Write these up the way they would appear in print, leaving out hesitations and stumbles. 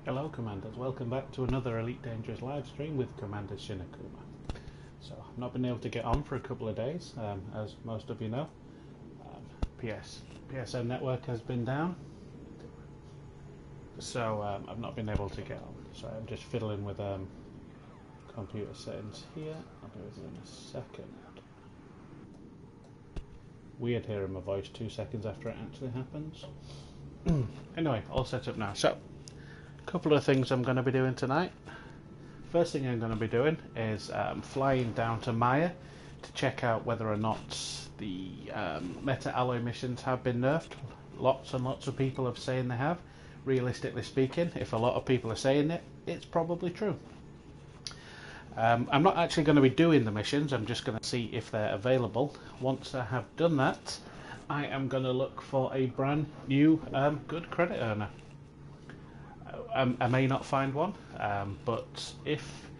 Hello Commanders, welcome back to another Elite Dangerous live stream with Commander Shinakuma. So I've not been able to get on for a couple of days, as most of you know. PSN network has been down, so I've not been able to get on. So I'm just fiddling with computer settings here. I'll do it in a second. Weird hearing my voice 2 seconds after it actually happens. Anyway, all set up now. So, a couple of things I'm going to be doing tonight. First thing I'm going to be doing is flying down to Maia to check out whether or not the meta alloy missions have been nerfed. Lots and lots of people have saying they have. Realistically speaking, if a lot of people are saying it, it's probably true. I'm not actually going to be doing the missions, I'm just going to see if they're available. Once I have done that, I am going to look for a brand new good credit earner. I may not find one, but if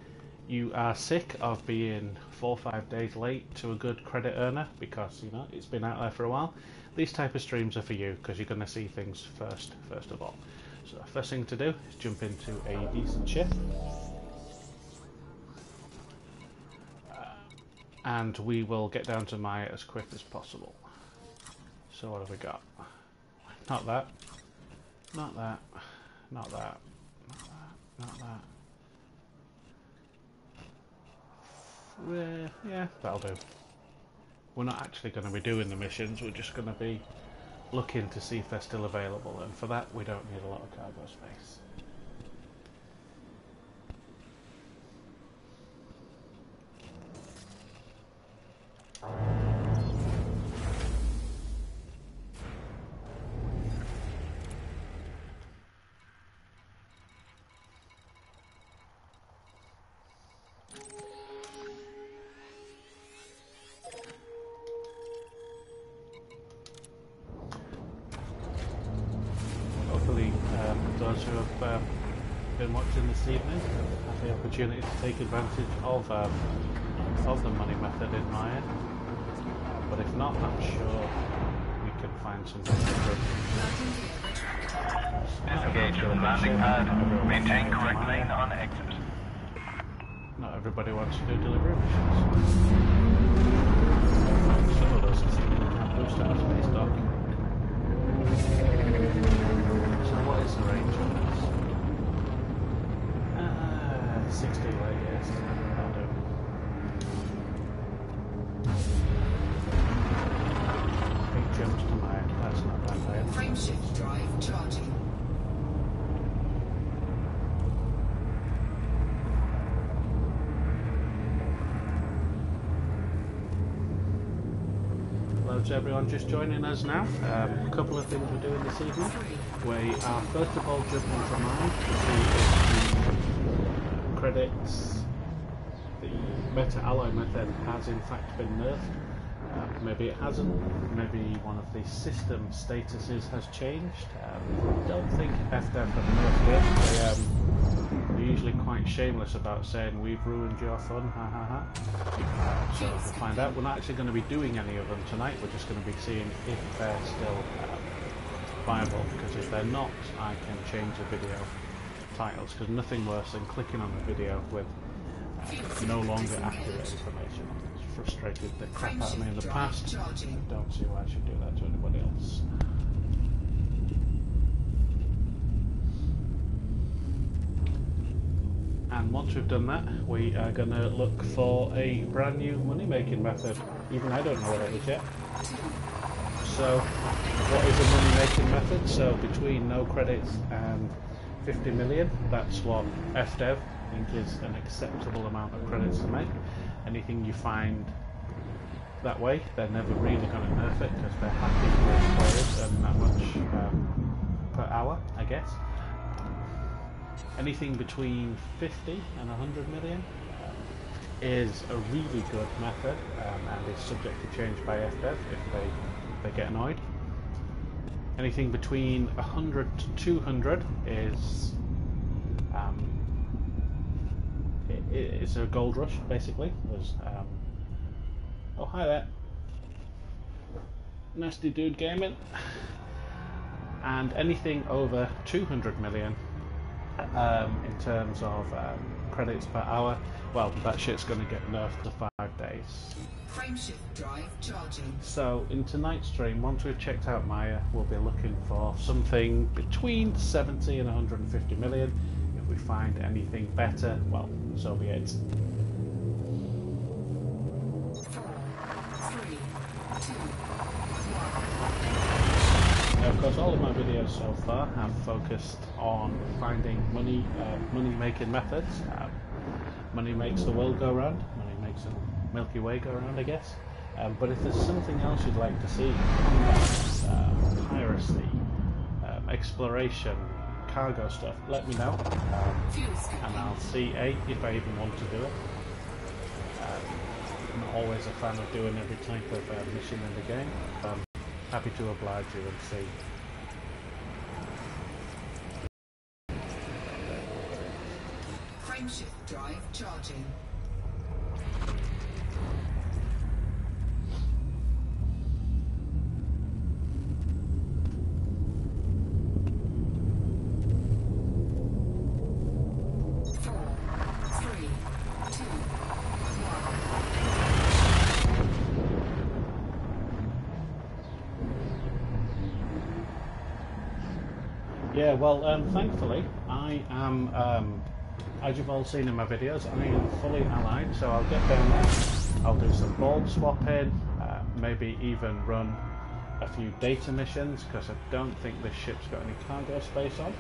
you are sick of being 4 or 5 days late to a good credit earner because you know it's been out there for a while, these type of streams are for you because you're going to see things first of all. So the first thing to do is jump into a decent ship, and we will get down to Maia as quick as possible. So what have we got? Not that, not that, not that, not that, not that. Yeah, that'll do. We're not actually going to be doing the missions, we're just going to be looking to see if they're still available, and for that we don't need a lot of cargo space. Those who have been watching this evening have the opportunity to take advantage of the money method in Maia, but if not, I'm sure we can find some different. Disengage from the landing pad. Maintain correct lane on exit. Not everybody wants to do delivery missions. Some of us can't boost our space dock. So what is the range on this? 60 light years. That'll do. Big jumps to Maia. That's not bad, Maia. Frameshift drive charging. Hello to everyone just joining us now. A couple of things we're doing this evening. We are first of all jumping into Maia to see if the credits, the meta alloy method has in fact been nerfed. Maybe it hasn't. Maybe one of the system statuses has changed. I don't think FDev have nerfed it. They're usually quite shameless about saying we've ruined your fun, ha ha ha. So we'll find out. We're not actually going to be doing any of them tonight, we're just going to be seeing if they're still viable, because if they're not, I can change the video titles, because nothing worse than clicking on the video with no longer accurate information. It's frustrated the crap out of me in the past. I don't see why I should do that to anybody else. And once we've done that, we are going to look for a brand new money-making method. Even I don't know what it is yet. So, what is a money-making method? So, between no credits and 50 million, that's what FDev think is an acceptable amount of credits to make. Anything you find that way, they're never really going to nerf it because they're happy with players and that much per hour, I guess. Anything between 50 and 100 million is a really good method and is subject to change by FDev if they get annoyed. Anything between 100 to 200 is it's a gold rush basically. There's oh hi there, nasty dude gaming. And anything over 200 million In terms of credits per hour, well, that shit's going to get nerfed to 5 days. Frameshift drive charging. So in tonight's stream, once we've checked out Maia, we'll be looking for something between 70 and 150 million. If we find anything better, well, so be it. 4, 3, 2, 1. Now, of course, all of my videos so far have focused on finding money-making methods. Money makes the world go round. Money makes the Milky Way go round, I guess. But if there's something else you'd like to see, combat, piracy, exploration, cargo stuff, let me know. And I'll see if I even want to do it. I'm not always a fan of doing every type of mission in the game. Happy to oblige you and see. Frameshift drive charging. Yeah, well, thankfully, I am, as you've all seen in my videos, I am fully allied, so I'll get down there, I'll do some board swapping, maybe even run a few data missions, because I don't think this ship's got any cargo space on.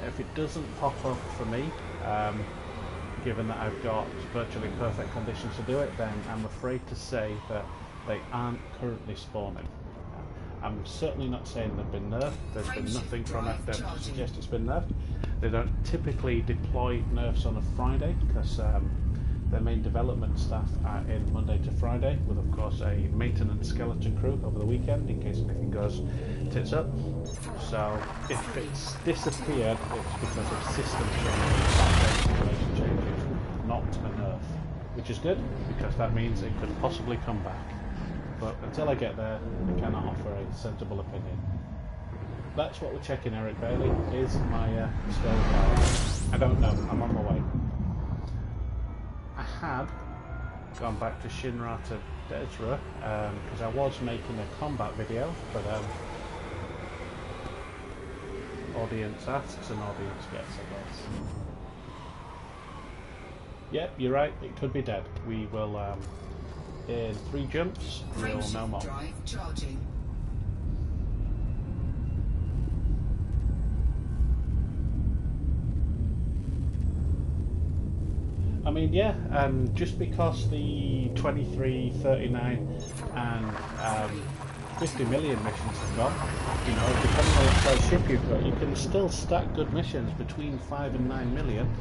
If it doesn't pop up for me, given that I've got virtually perfect conditions to do it, then I'm afraid to say that they aren't currently spawning. I'm certainly not saying they've been nerfed. There's been nothing from FDev to suggest it's been nerfed. They don't typically deploy nerfs on a Friday because their main development staff are in Monday to Friday with, of course, a maintenance skeleton crew over the weekend in case anything goes tits up. So if it's disappeared, it's because of system changes, situation changes, not a nerf, which is good because that means it could possibly come back. But until I get there, I cannot offer a sensible opinion. That's what we're checking, Eric Bailey. Is Maia still alive? I don't know. I'm on my way. I had gone back to Shinra to Desra because I was making a combat video, but audience asks and audience gets, I guess. Yep, you're right. It could be dead. We will. In 3 jumps, we'll know more. Drive charging. I mean, yeah, just because the 23, 39 and 50 million missions have gone, you know, depending on what size ship you've got, you can still stack good missions between 5 and 9 million.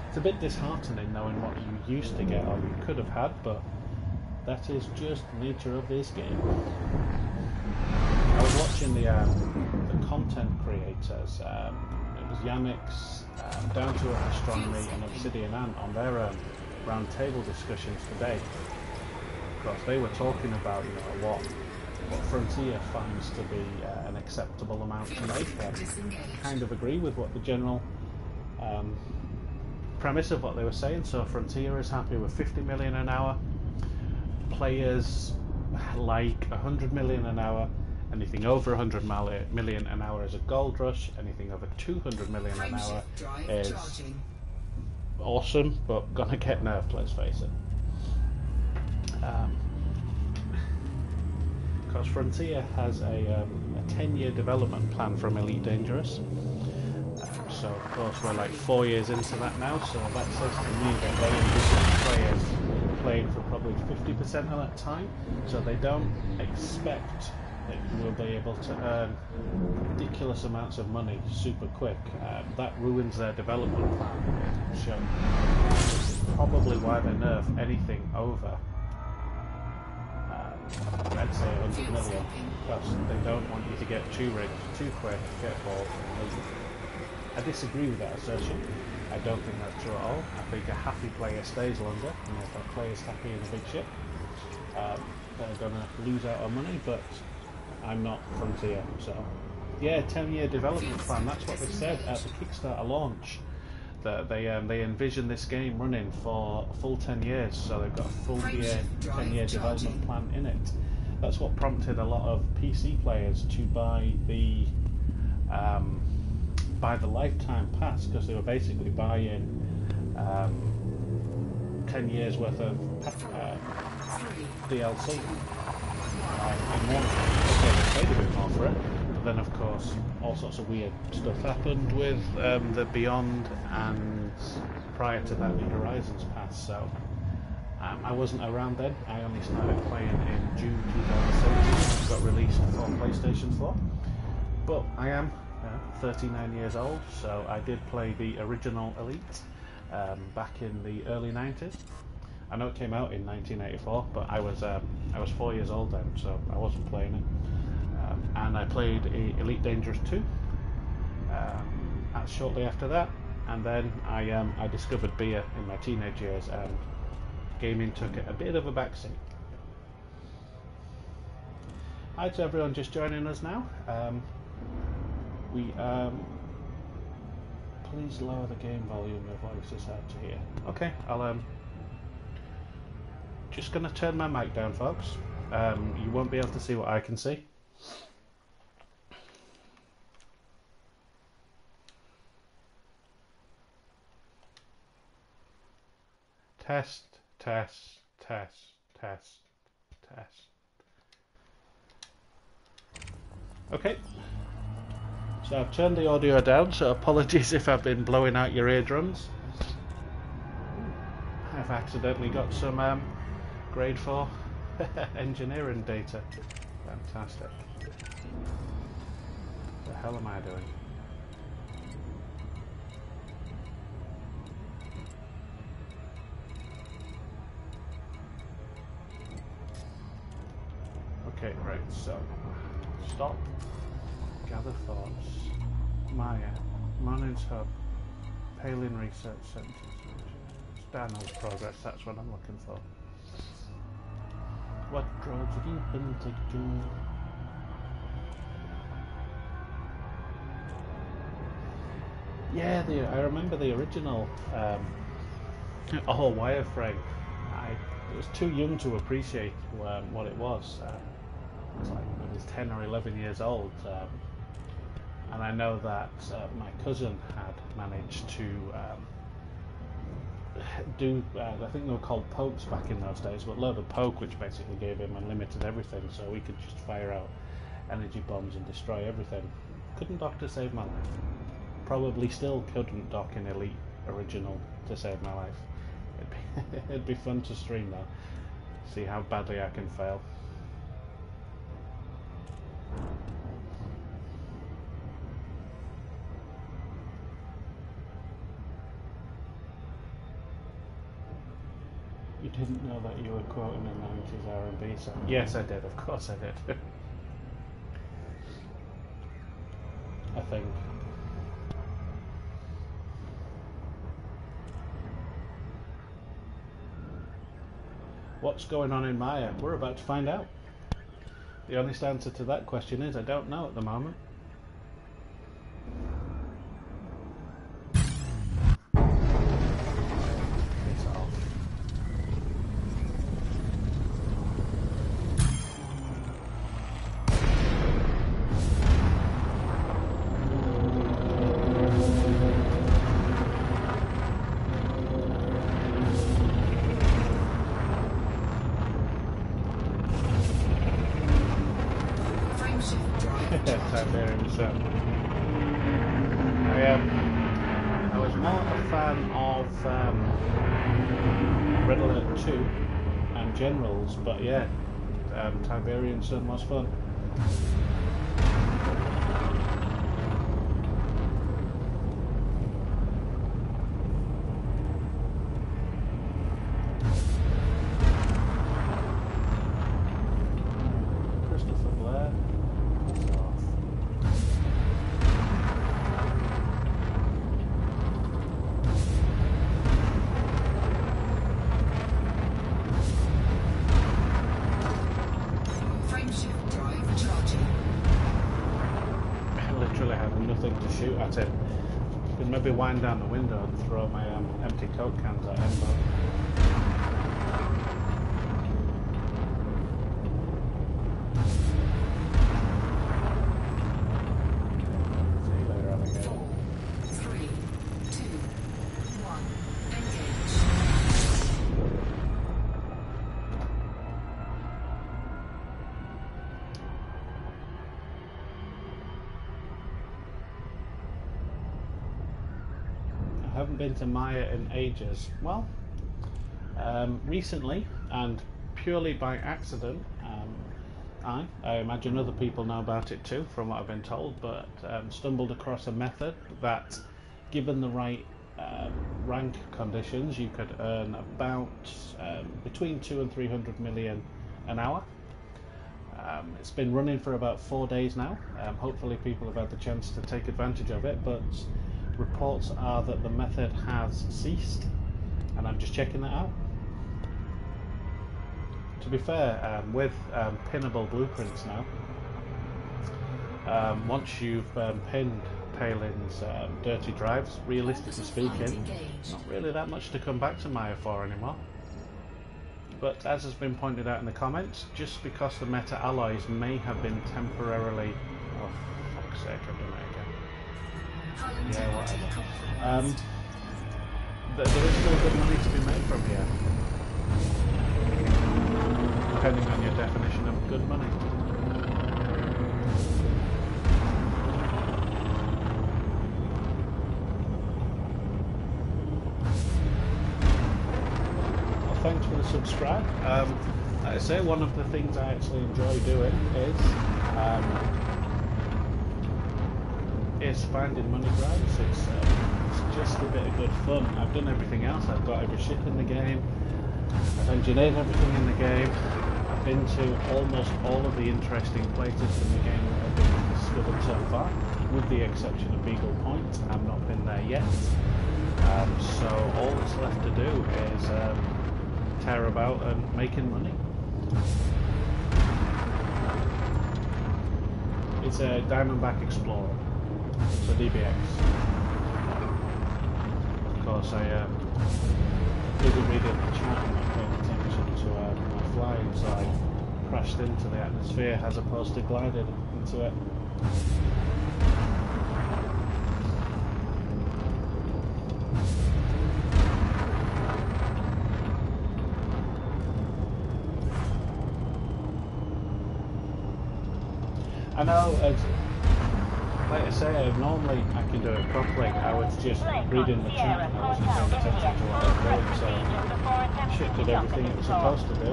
It's a bit disheartening knowing what you used to get or you could have had, but that is just the nature of this game. I was watching the content creators. It was Yamix, Down to Earth Astronomy, and Obsidian Ant on their round table discussions today. Of course, they were talking about, you know, what Frontier finds to be an acceptable amount to make. I kind of agree with what the general premise of what they were saying. So Frontier is happy with 50 million an hour. Players like 100 million an hour. Anything over 100 million an hour is a gold rush. Anything over 200 million an hour is awesome, but gonna get nerfed, let's face it. Because Frontier has a 10-year development plan from Elite Dangerous. So of course we're like 4 years into that now, so that says to me that they envision players playing for probably 50% of that time, so they don't expect that we'll be able to earn ridiculous amounts of money super quick. That ruins their development plan. So this is probably why they nerf anything over, I'd say 100 million, because they don't want you to get too rich, too quick, get bored, and leave. I disagree with that assertion. I don't think that's true at all. I think a happy player stays longer, and if a player's happy in a big ship, they're going to lose out on money, but I'm not Frontier, so Yeah, 10-year development plan. That's what they said at the Kickstarter launch. That they envision this game running for a full 10 years, so they've got a full 10-year development plan in it. That's what prompted a lot of PC players to buy the lifetime pass, because they were basically buying 10 years worth of DLC. In one thing, okay, they paid a bit more for it, but then of course all sorts of weird stuff happened with the Beyond, and prior to that the Horizons pass. So I wasn't around then. I only started playing in June 2017. It got released for PlayStation 4, but I am 39 years old, so I did play the original Elite back in the early 90s. I know it came out in 1984, but I was 4 years old then, so I wasn't playing it. And I played Elite Dangerous 2 shortly after that, and then I discovered beer in my teenage years, and gaming took a bit of a backseat. Hi to everyone just joining us now. Please lower the game volume. Your voice is hard to hear. Okay, I'll just gonna turn my mic down, folks. You won't be able to see what I can see. Test, test, test, test, test. Okay. So I've turned the audio down, so apologies if I've been blowing out your eardrums. I've accidentally got some grade 4 engineering data. Fantastic. What the hell am I doing? Okay, right, so stop, gather thoughts, Maia, Monin's Hub, Palin Research Centre, Dano's Progress, that's what I'm looking for. What drugs have you been taking? Yeah, I remember the original wireframe. I was too young to appreciate what it was. It was like I was 10 or 11 years old, and I know that my cousin had managed to do, I think they were called pokes back in those days, but load of poke, which basically gave him unlimited everything, so we could just fire out energy bombs and destroy everything. Couldn't dock to save my life. Probably still couldn't dock in Elite Original to save my life. It'd be fun to stream though, see how badly I can fail. You didn't know that you were quoting a 90s R&B song? Yes, I did. Of course I did. I think. What's going on in Maia? We're about to find out. The honest answer to that question is I don't know at the moment. I was more a fan of Red Alert 2 and Generals, but yeah, Tiberian Sun was fun. wind down the window and throw my empty Coke cans at Embo. See you later, alligator. 3, 2, 1. Engage. I haven't been to Maia in ages. Well, recently, and purely by accident, I imagine other people know about it too, from what I've been told, but stumbled across a method that, given the right rank conditions, you could earn about between 2 and 300 million an hour. It's been running for about 4 days now. Hopefully people have had the chance to take advantage of it, but reports are that the method has ceased, and I'm just checking that out. To be fair, with pinnable blueprints now, once you've pinned Palin's dirty drives, realistically speaking, not really that much to come back to Maia for anymore. But as has been pointed out in the comments, just because the meta alloys may have been temporarily... oh, fuck's sake, I've done it again. Yeah, whatever. There is still good money to be made from here. Depending on your definition of good money. Well, thanks for the subscribe. Like I say, one of the things I actually enjoy doing is finding money grabs. It's just a bit of good fun. I've done everything else. I've got every ship in the game. I've engineered everything in the game. I've been to almost all of the interesting places in the game that have been discovered so far, with the exception of Beagle Point. I've not been there yet. So all that's left to do is tear about and making money. It's a Diamondback Explorer. It's a DBX. Of course, I didn't read in the chat and not paying attention to my flying, so I crashed into the atmosphere as opposed to glided into it. I know, like I say, normally I can do it properly. I was just reading the chat and I wasn't paying attention to what I was doing, so shit did everything it was supposed to do.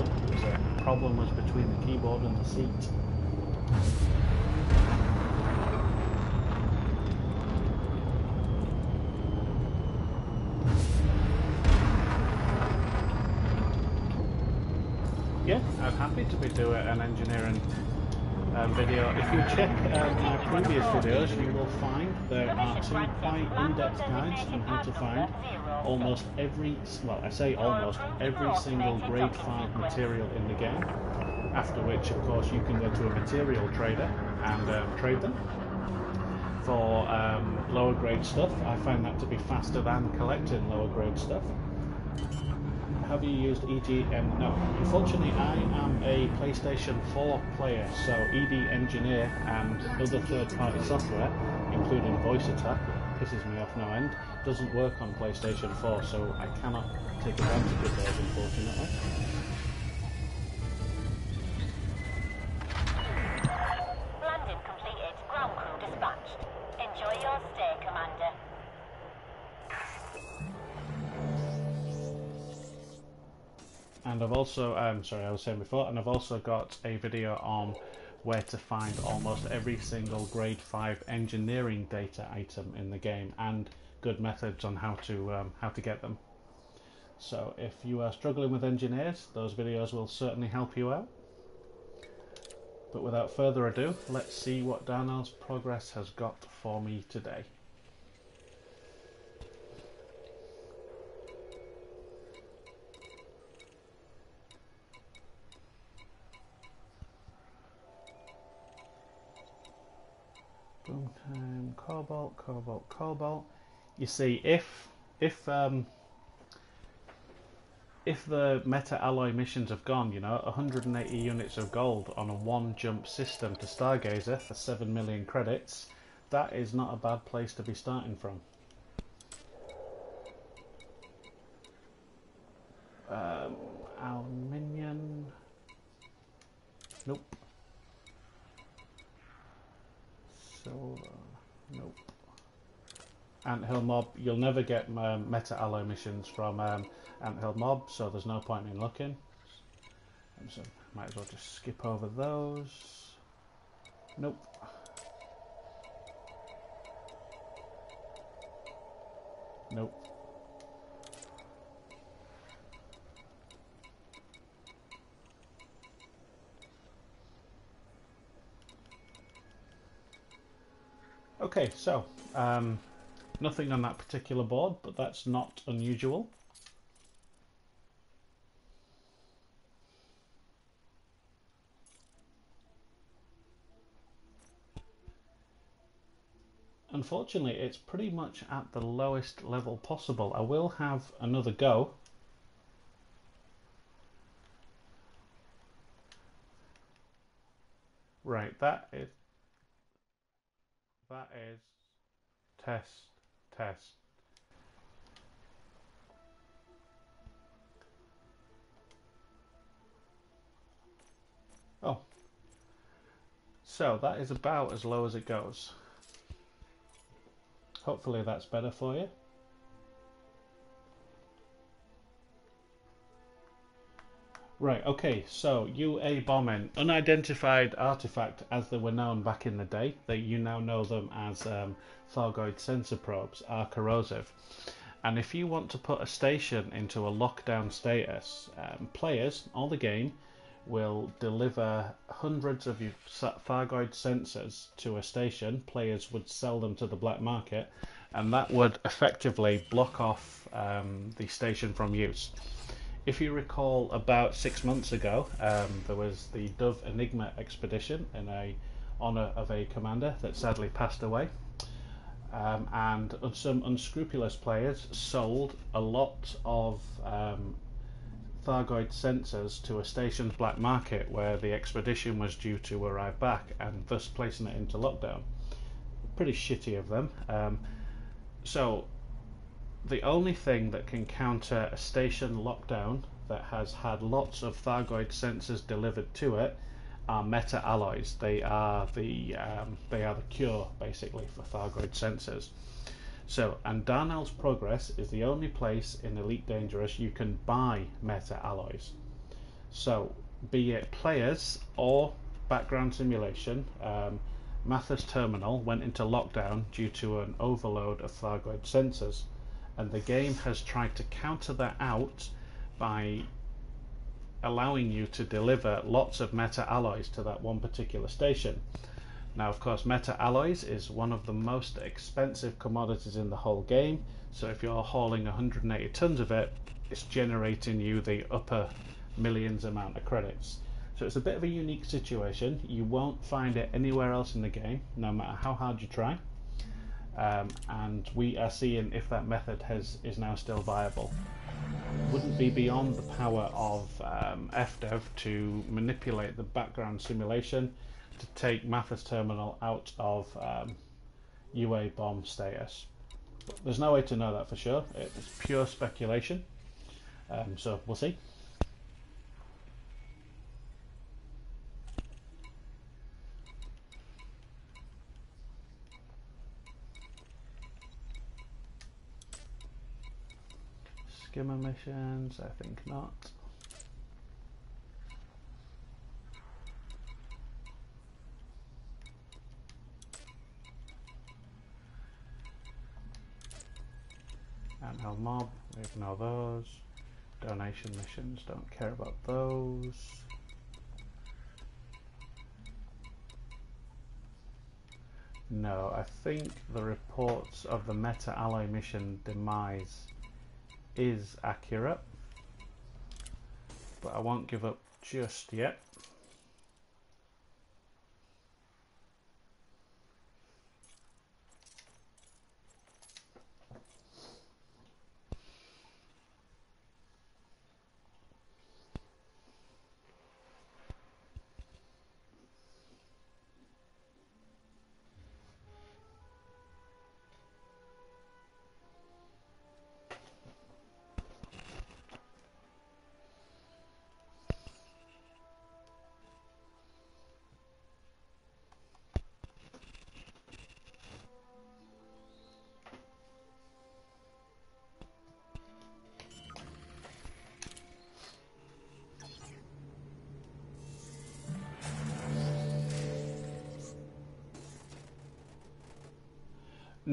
The problem was between the keyboard and the seat. Yeah, I'm happy to be doing an engineering video. If you check my previous videos, you will find there are 2 quite in-depth guides on how to find almost every, well, I say almost every single grade 5 material in the game, after which of course you can go to a material trader and trade them for lower grade stuff. I find that to be faster than collecting lower grade stuff. Have you used EG? No. Unfortunately, I am a PlayStation 4 player, so ED Engineer and other third-party software, including Voice Attack, pisses me off no end, doesn't work on PlayStation 4, so I cannot take advantage of those, unfortunately. Landing completed. Ground crew dispatched. Enjoy your stay, Commander. And I've also, sorry, I was saying before, and I've also got a video on where to find almost every single grade 5 engineering data item in the game, and good methods on how to get them. So if you are struggling with engineers, those videos will certainly help you out. But without further ado, let's see what Darnell's Progress has got for me today. Boom time, cobalt, cobalt, cobalt. You see, if the meta alloy missions have gone, 180 units of gold on a one jump system to Stargazer for 7 million credits, that is not a bad place to be starting from. Aluminium. Nope. Silver. Nope. Anthill Mob. You'll never get meta alloy missions from Anthill Mob, so there's no point in looking. So might as well just skip over those. Nope. Nope. Okay, so nothing on that particular board, but that's not unusual. Unfortunately, it's pretty much at the lowest level possible. I will have another go. Right, that is test. Oh, so that is about as low as it goes. Hopefully that's better for you. Right, okay, so UA bombing, unidentified artifact as they were known back in the day, that you now know them as Thargoid sensor probes, are corrosive. And if you want to put a station into a lockdown status, players or the game will deliver hundreds of Thargoid sensors to a station. Players would sell them to the black market, and that would effectively block off the station from use. If you recall, about 6 months ago, there was the Dove Enigma expedition in honour of a commander that sadly passed away. And some unscrupulous players sold a lot of Thargoid sensors to a station's black market where the expedition was due to arrive back, and thus placing it into lockdown. Pretty shitty of them. So the only thing that can counter a station lockdown that has had lots of Thargoid sensors delivered to it are meta alloys. They are the cure basically for Thargoid sensors. So, and Darnell's Progress is the only place in Elite Dangerous you can buy meta alloys. So, be it players or background simulation, Mathis Terminal went into lockdown due to an overload of Thargoid sensors, and the game has tried to counter that out by allowing you to deliver lots of meta alloys to that one particular station. Now, of course, meta alloys is one of the most expensive commodities in the whole game, so if you're hauling 180 tons of it, it's generating you the upper millions amount of credits. So it's a bit of a unique situation. You won't find it anywhere else in the game, no matter how hard you try. And we are seeing if that method is now still viable. Wouldn't be beyond the power of FDev to manipulate the background simulation to take Mathis Terminal out of UA bomb status. But there's no way to know that for sure. It's pure speculation. So we'll see. Skimmer missions, I think not. Anthill Mob, we ignore those. Donation missions, don't care about those. No, I think the reports of the meta alloy mission demise is accurate, but I won't give up just yet.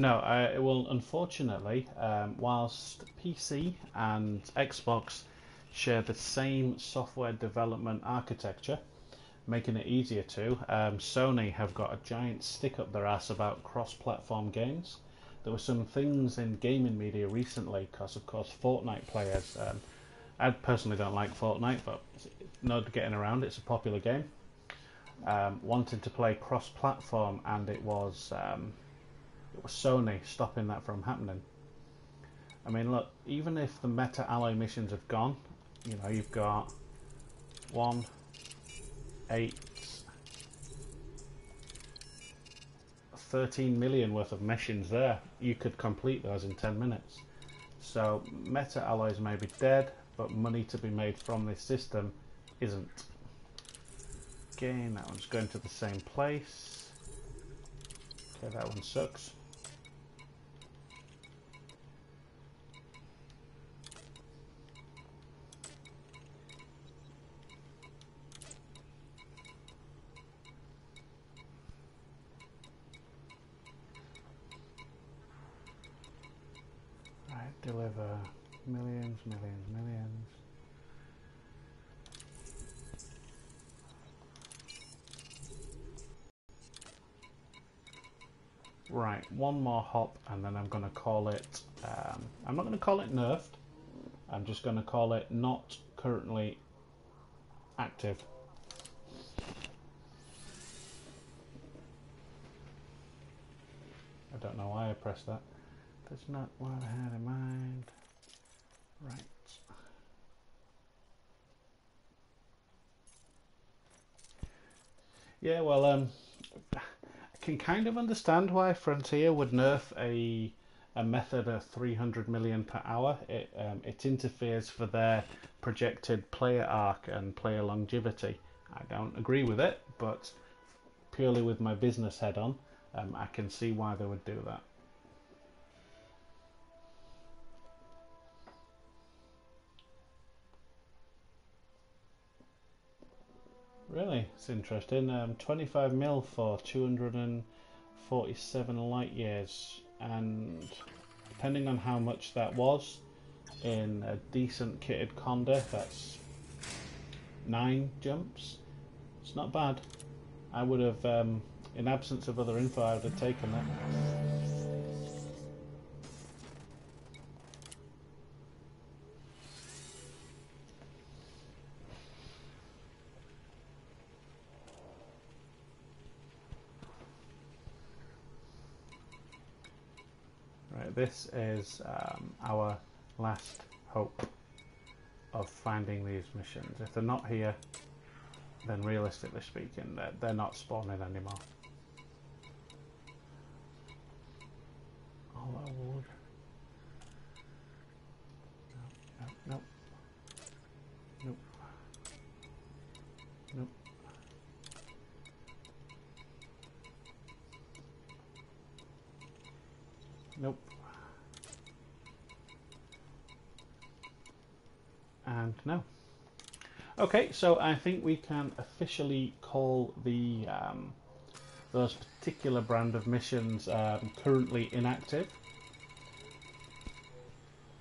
No, well, unfortunately, whilst PC and Xbox share the same software development architecture, making it easier to, Sony have got a giant stick up their ass about cross-platform games. There were some things in gaming media recently, because of course Fortnite players, I personally don't like Fortnite, but no getting around, it's a popular game, wanted to play cross-platform, and it was Sony stopping that from happening. I mean, look, even if the meta alloy missions have gone, you know, you've got 1, 8, 13 million worth of missions there. You could complete those in 10 minutes. So meta alloys may be dead, but money to be made from this system isn't. Again, that one's going to the same place. Okay, that one sucks. Deliver millions, millions, millions. Right, one more hop and then I'm going to call it, I'm not going to call it nerfed, I'm just going to call it not currently active. I don't know why I pressed that. That's not what I had in mind. Right. Yeah, well, I can kind of understand why Frontier would nerf a method of 300 million per hour. It interferes for their projected player arc and player longevity. I don't agree with it, but purely with my business head on, I can see why they would do that. Really, it's interesting. 25 mil for 247 light years, and depending on how much that was in a decent kitted Conda, that's 9 jumps. It's not bad. I would have, in absence of other info, I would have taken that. Right, this is our last hope of finding these missions. If they're not here, then realistically speaking, they're not spawning anymore. All that wood. Nope. Nope. Nope. Nope. And no. Okay, so I think we can officially call the those particular brand of missions currently inactive.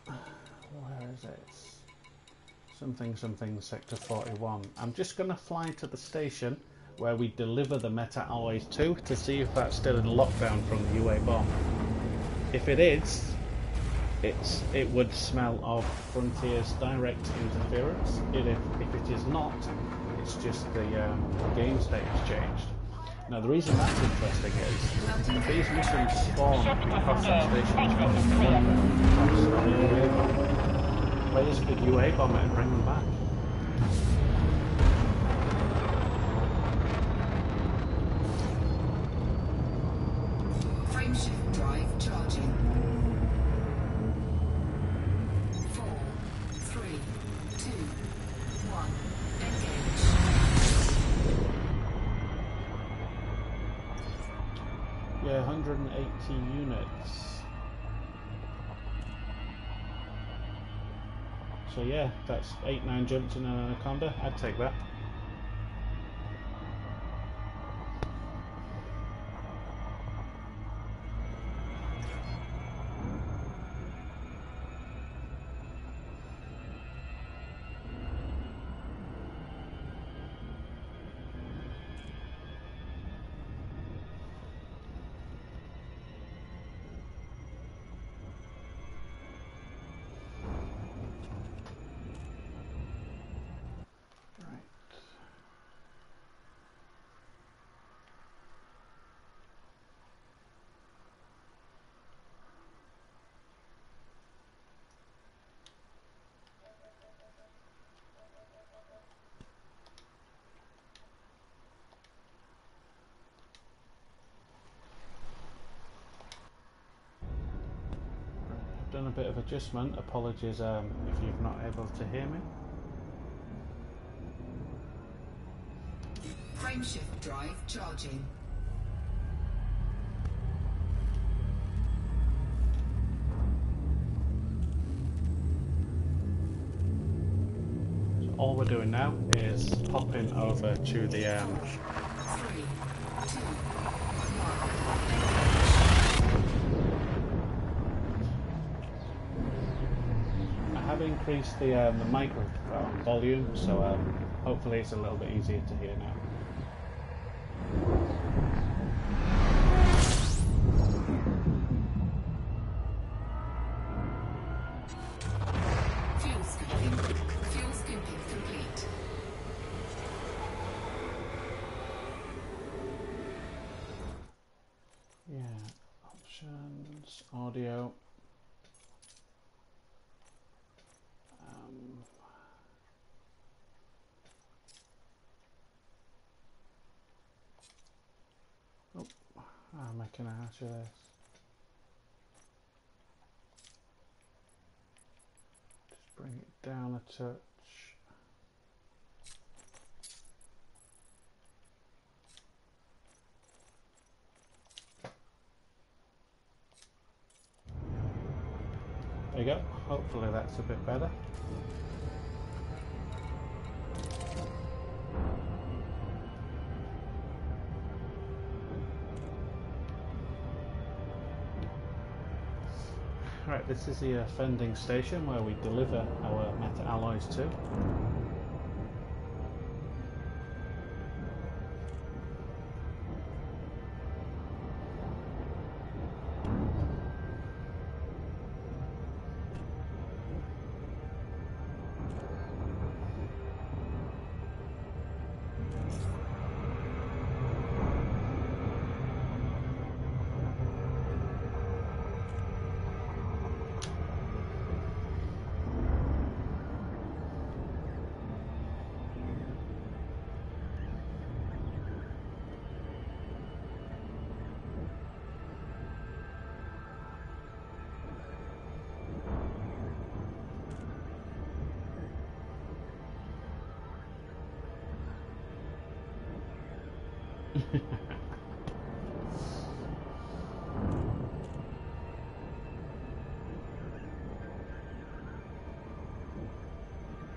Where is it? Something sector 41. I'm just going to fly to the station where we deliver the meta alloys to see if that's still in lockdown from the UA bomb. If it is, it would smell of Frontier's direct interference. If it is not, it's just the game state has changed. Now the reason that's interesting is if these missions spawn across that station, players could UA bomb it and bring them back. Frameshift drive charging. 4, 3, 2, 1. Engage. Yeah, 180 units. So yeah, that's 8-9 jumps in an Anaconda. I'd take that. a bit of adjustment. Apologies if you're not able to hear me. Frameshift drive charging. So all we're doing now is popping over to the 3, 2, 1. I have increased the microphone volume, so hopefully it's a little bit easier to hear now. Fuel skimping complete. Yeah, options, audio. I'm making a hash of this. Just bring it down a touch. There you go. Hopefully that's a bit better. Right, this is the vending station where we deliver our meta alloys to.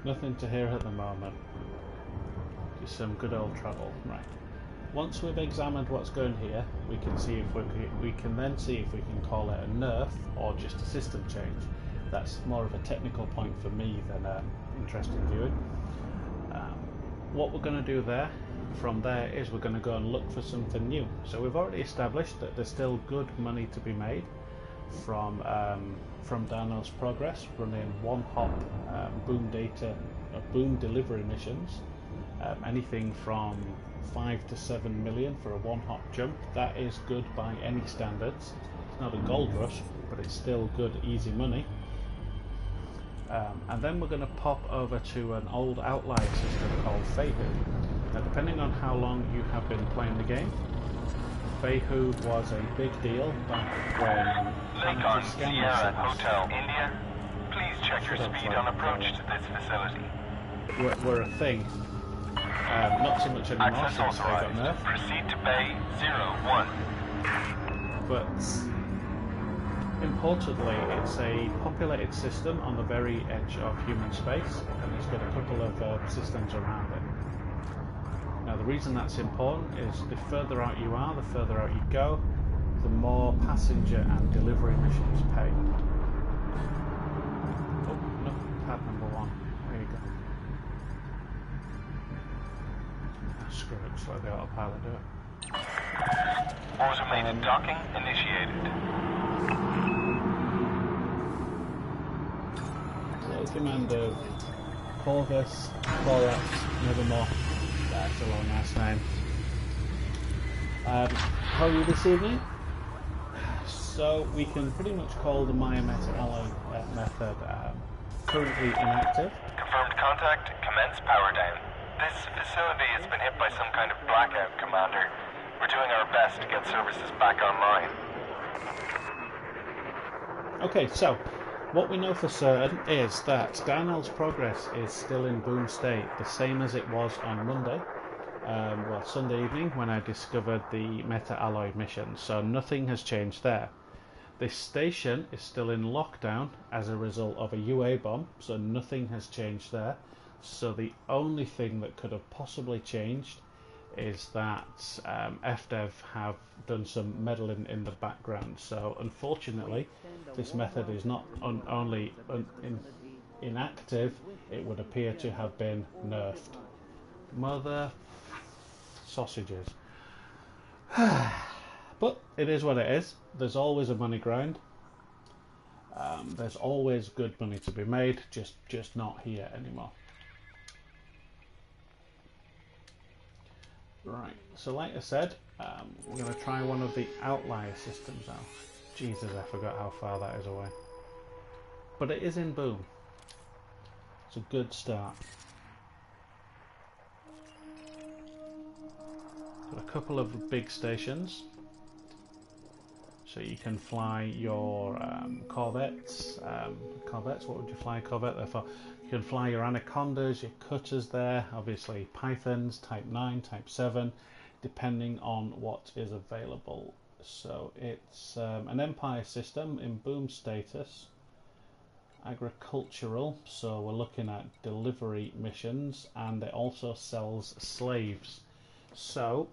Nothing to hear at the moment. Just some good old travel. Right. Once we've examined what's going here, we can see if we can then see if we can call it a nerf or just a system change. That's more of a technical point for me than interesting viewing. What we're going to do there, from there, is we're going to go and look for something new. So we've already established that there's still good money to be made from Dano's progress, running one-hop boom delivery missions. Anything from 5 to 7 million for a one-hop jump. That is good by any standards. It's not a gold rush, but it's still good, easy money. And then we're going to pop over to an old outlier system called Feihu. Now, depending on how long you have been playing the game, Feihu was a big deal back when Lincoln scam Sierra missions Hotel, India. Please check your speed on approach to this facility. were a thing. Not so much anymore Access since they got authorized. nerfed. Proceed to Bay 01. But importantly, it's a populated system on the very edge of human space, and it's got a couple of systems around it. Now, the reason that's important is the further out you are, the further out you go, the more passenger and delivery missions pay. Oh, no, pad number 1. There you go. Screw it, just let the autopilot do it. Automated docking initiated. Little command of Corvus, Borax, Nevermore. That's a long ass name. How are you this evening? So we can pretty much call the Maia meta alloy method currently inactive. Confirmed contact. Commence power down. This facility has been hit by some kind of blackout, Commander. We're doing our best to get services back online. Okay, so What we know for certain is that Darnell's progress is still in boom state, the same as it was on Monday, well, Sunday evening, when I discovered the meta-alloy mission, so nothing has changed there. This station is still in lockdown as a result of a UA bomb, so nothing has changed there. So the only thing that could have possibly changed is that FDev have done some meddling in the background. So unfortunately, this method is not only inactive, it would appear to have been nerfed. Mother sausages. But it is what it is. There's always a money grind. There's always good money to be made, just not here anymore. Right, so like I said, we're going to try one of the outlier systems now. Jesus, I forgot how far that is away. But it is in boom. It's a good start. Got a couple of big stations. So you can fly your corvettes. Corvettes, what would you fly a corvette there for? You can fly your anacondas, your cutters there, obviously pythons, type 9, type 7, depending on what is available. So it's an empire system in boom status, agricultural, so we're looking at delivery missions, and it also sells slaves. So,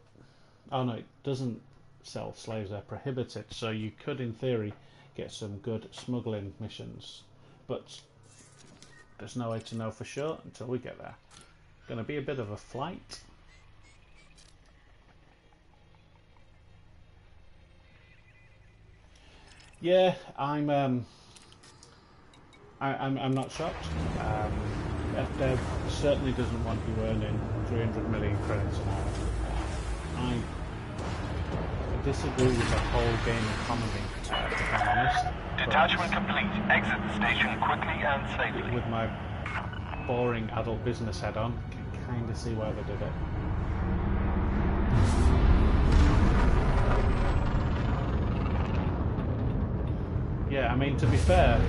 oh no, it doesn't sell slaves, they're prohibited, so you could in theory get some good smuggling missions, but there's no way to know for sure until we get there. Going to be a bit of a flight. Yeah, I'm not shocked. FDev certainly doesn't want you earning 300 million credits an hour. I disagree with the whole game economy, if I'm honest. Detachment complete. Exit the station quickly and safely. With my boring adult business head on, I can kind of see why they did it. Yeah, I mean, to be fair,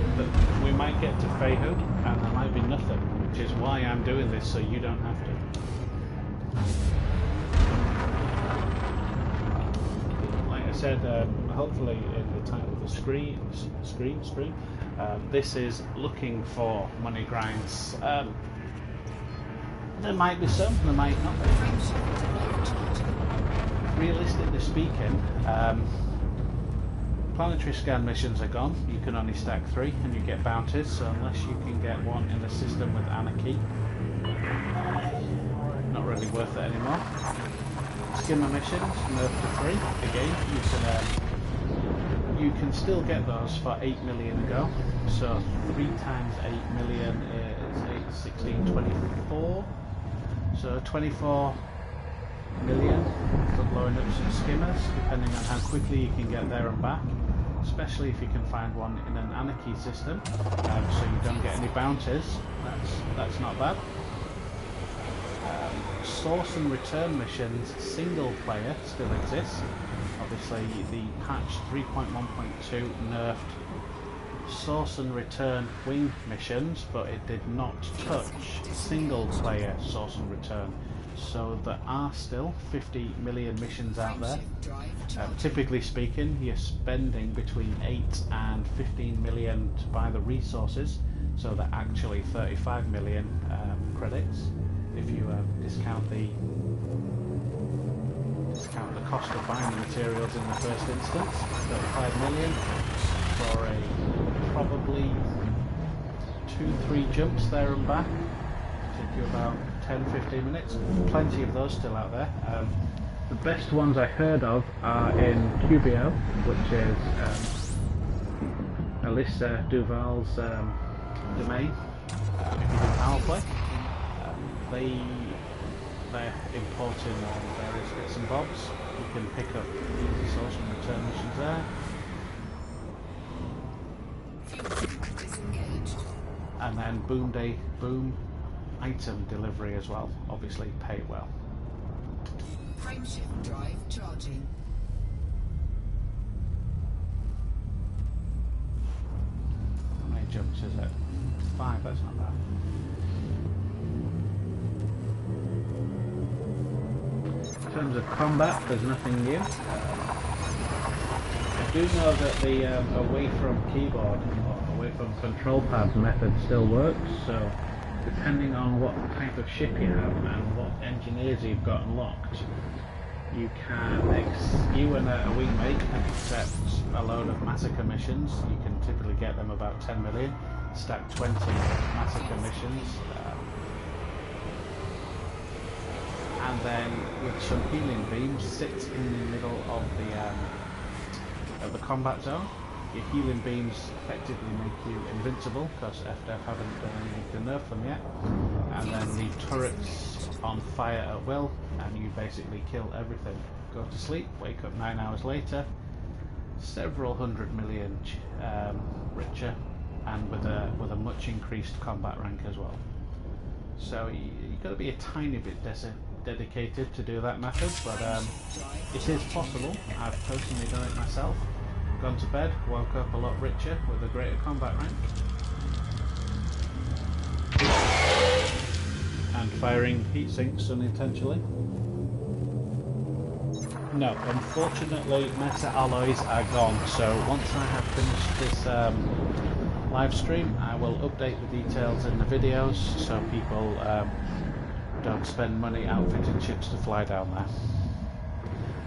we might get to Feihu and there might be nothing, which is why I'm doing this, so you don't have to. Like I said, hopefully in the title of the stream, this is looking for money grinds. There might be some, there might not be. Realistically speaking, planetary scan missions are gone. You can only stack 3 and you get bounties, so unless you can get one in a system with anarchy, not really worth it anymore. Skimmer missions, nerfed to 3. Again, you can still get those for 8 million ago. So 3 times 8 million is 8, 16, 24. So 24 million for blowing up some skimmers, depending on how quickly you can get there and back. Especially if you can find one in an anarchy system, so you don't get any bounties. That's not bad. Source and return missions, single player, still exists. Obviously, the patch 3.1.2 nerfed source and return wing missions, but it did not touch single player source and return. So there are still 50 million missions out there. Typically speaking, you're spending between 8 and 15 million to buy the resources, so they're actually 35 million credits if you discount the cost of buying the materials in the first instance. 35 million for a probably 2-3 jumps there and back. Take you about 10-15 minutes. Plenty of those still out there. The best ones I heard of are in QBO, which is Alyssa Duval's domain. If you do power play, they're importing various bits and bobs. You can pick up easy source and return missions there. And then boom item delivery as well. Obviously pay well. Frameshift drive charging. How many jumps, is it? 5, that's not bad. In terms of combat, there's nothing new. I do know that the away from keyboard or away from control pad method still works, so depending on what type of ship you have and what engineers you've got unlocked, you and a wingmate can accept a load of massacre missions. You can typically get them about 10 million, stack 20 massacre missions, and then with some healing beams, sit in the middle of the combat zone. Your healing beams effectively make you invincible because FDev haven't done anything to nerf them yet, and then leave turrets on fire at will, and you basically kill everything. Go to sleep, wake up 9 hours later, several 100 million richer, and with a much increased combat rank as well. So you've got to be a tiny bit dedicated to do that method, but it is possible. I've personally done it myself. Gone to bed, woke up a lot richer with a greater combat rank. And firing heat sinks unintentionally. No, unfortunately meta alloys are gone, so once I have finished this live stream, I will update the details in the videos so people don't spend money outfitting ships to fly down there.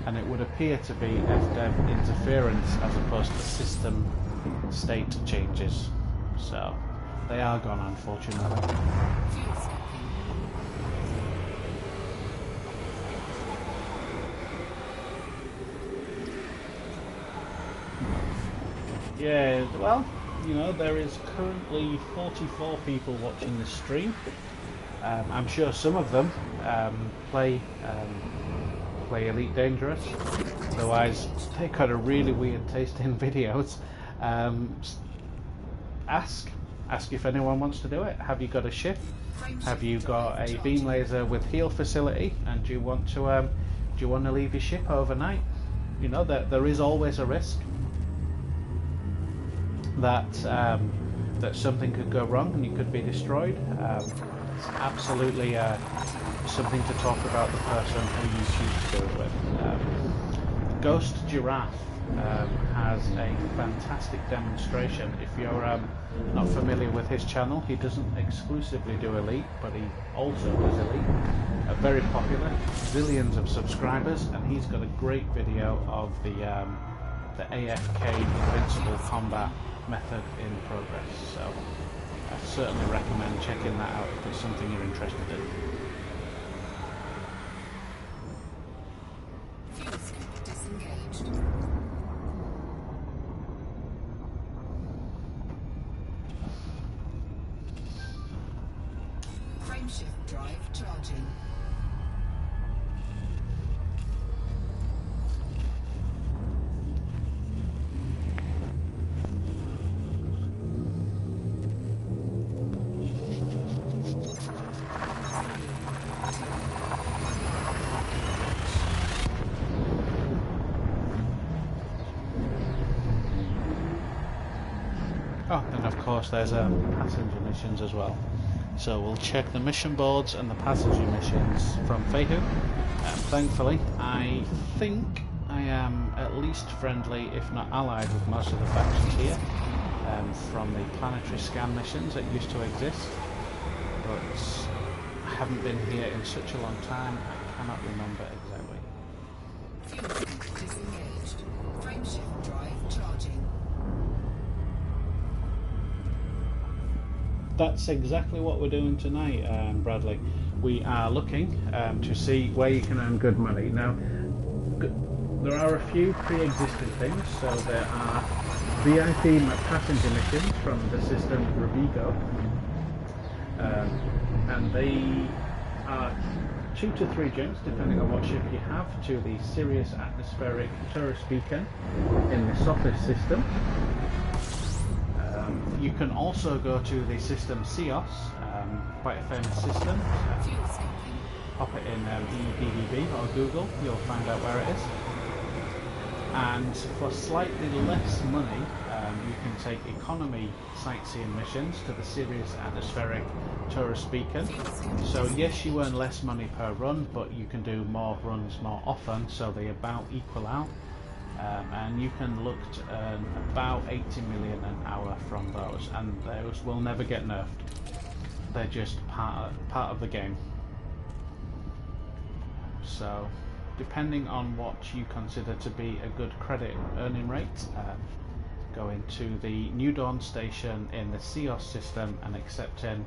And it would appear to be FDev interference as opposed to system state changes. So they are gone, unfortunately. Yeah, well, you know, there is currently 44 people watching this stream. I'm sure some of them play Elite Dangerous, otherwise they got a really weird taste in videos. Ask if anyone wants to do it. Have you got a ship? Have you got a beam laser with heal facility, and do you want to leave your ship overnight? You know that there is always a risk that something could go wrong and you could be destroyed. It's absolutely something to talk about the person who you choose to do it with. Ghost Giraffe has a fantastic demonstration. If you're not familiar with his channel, he doesn't exclusively do Elite, but he also does Elite. Very popular, zillions of subscribers, and he's got a great video of the AFK invincible combat method in progress. So I certainly recommend checking that out if it's something you're interested in. Disengaged. Frameshift drive charging. Oh, and of course there's passenger missions as well. So we'll check the mission boards and the passenger missions from Fehu. Thankfully, I think I am at least friendly, if not allied, with most of the factions here. From the planetary scan missions that used to exist. But I haven't been here in such a long time, I cannot remember exactly. Disengaged. Frameshift drive charging. That's exactly what we're doing tonight, Bradley. We are looking to see where you can earn good money. Now, there are a few pre-existing things. So there are VIP passenger missions from the system Rubigo, and they are 2 to 3 jumps, depending on what ship you have, to the Sirius Atmospheric Tourist Beacon in the Sophis system. You can also go to the system Ceos, quite a famous system. Pop it in EPDB or Google, you'll find out where it is. And for slightly less money, you can take economy sightseeing missions to the Sirius atmospheric tourist beacon. So yes, you earn less money per run, but you can do more runs more often, so they about equal out. And you can look to earn about 80 million an hour from those, and those will never get nerfed. They're just part of the game. So depending on what you consider to be a good credit earning rate, going to the New Dawn station in the CEOS system and accepting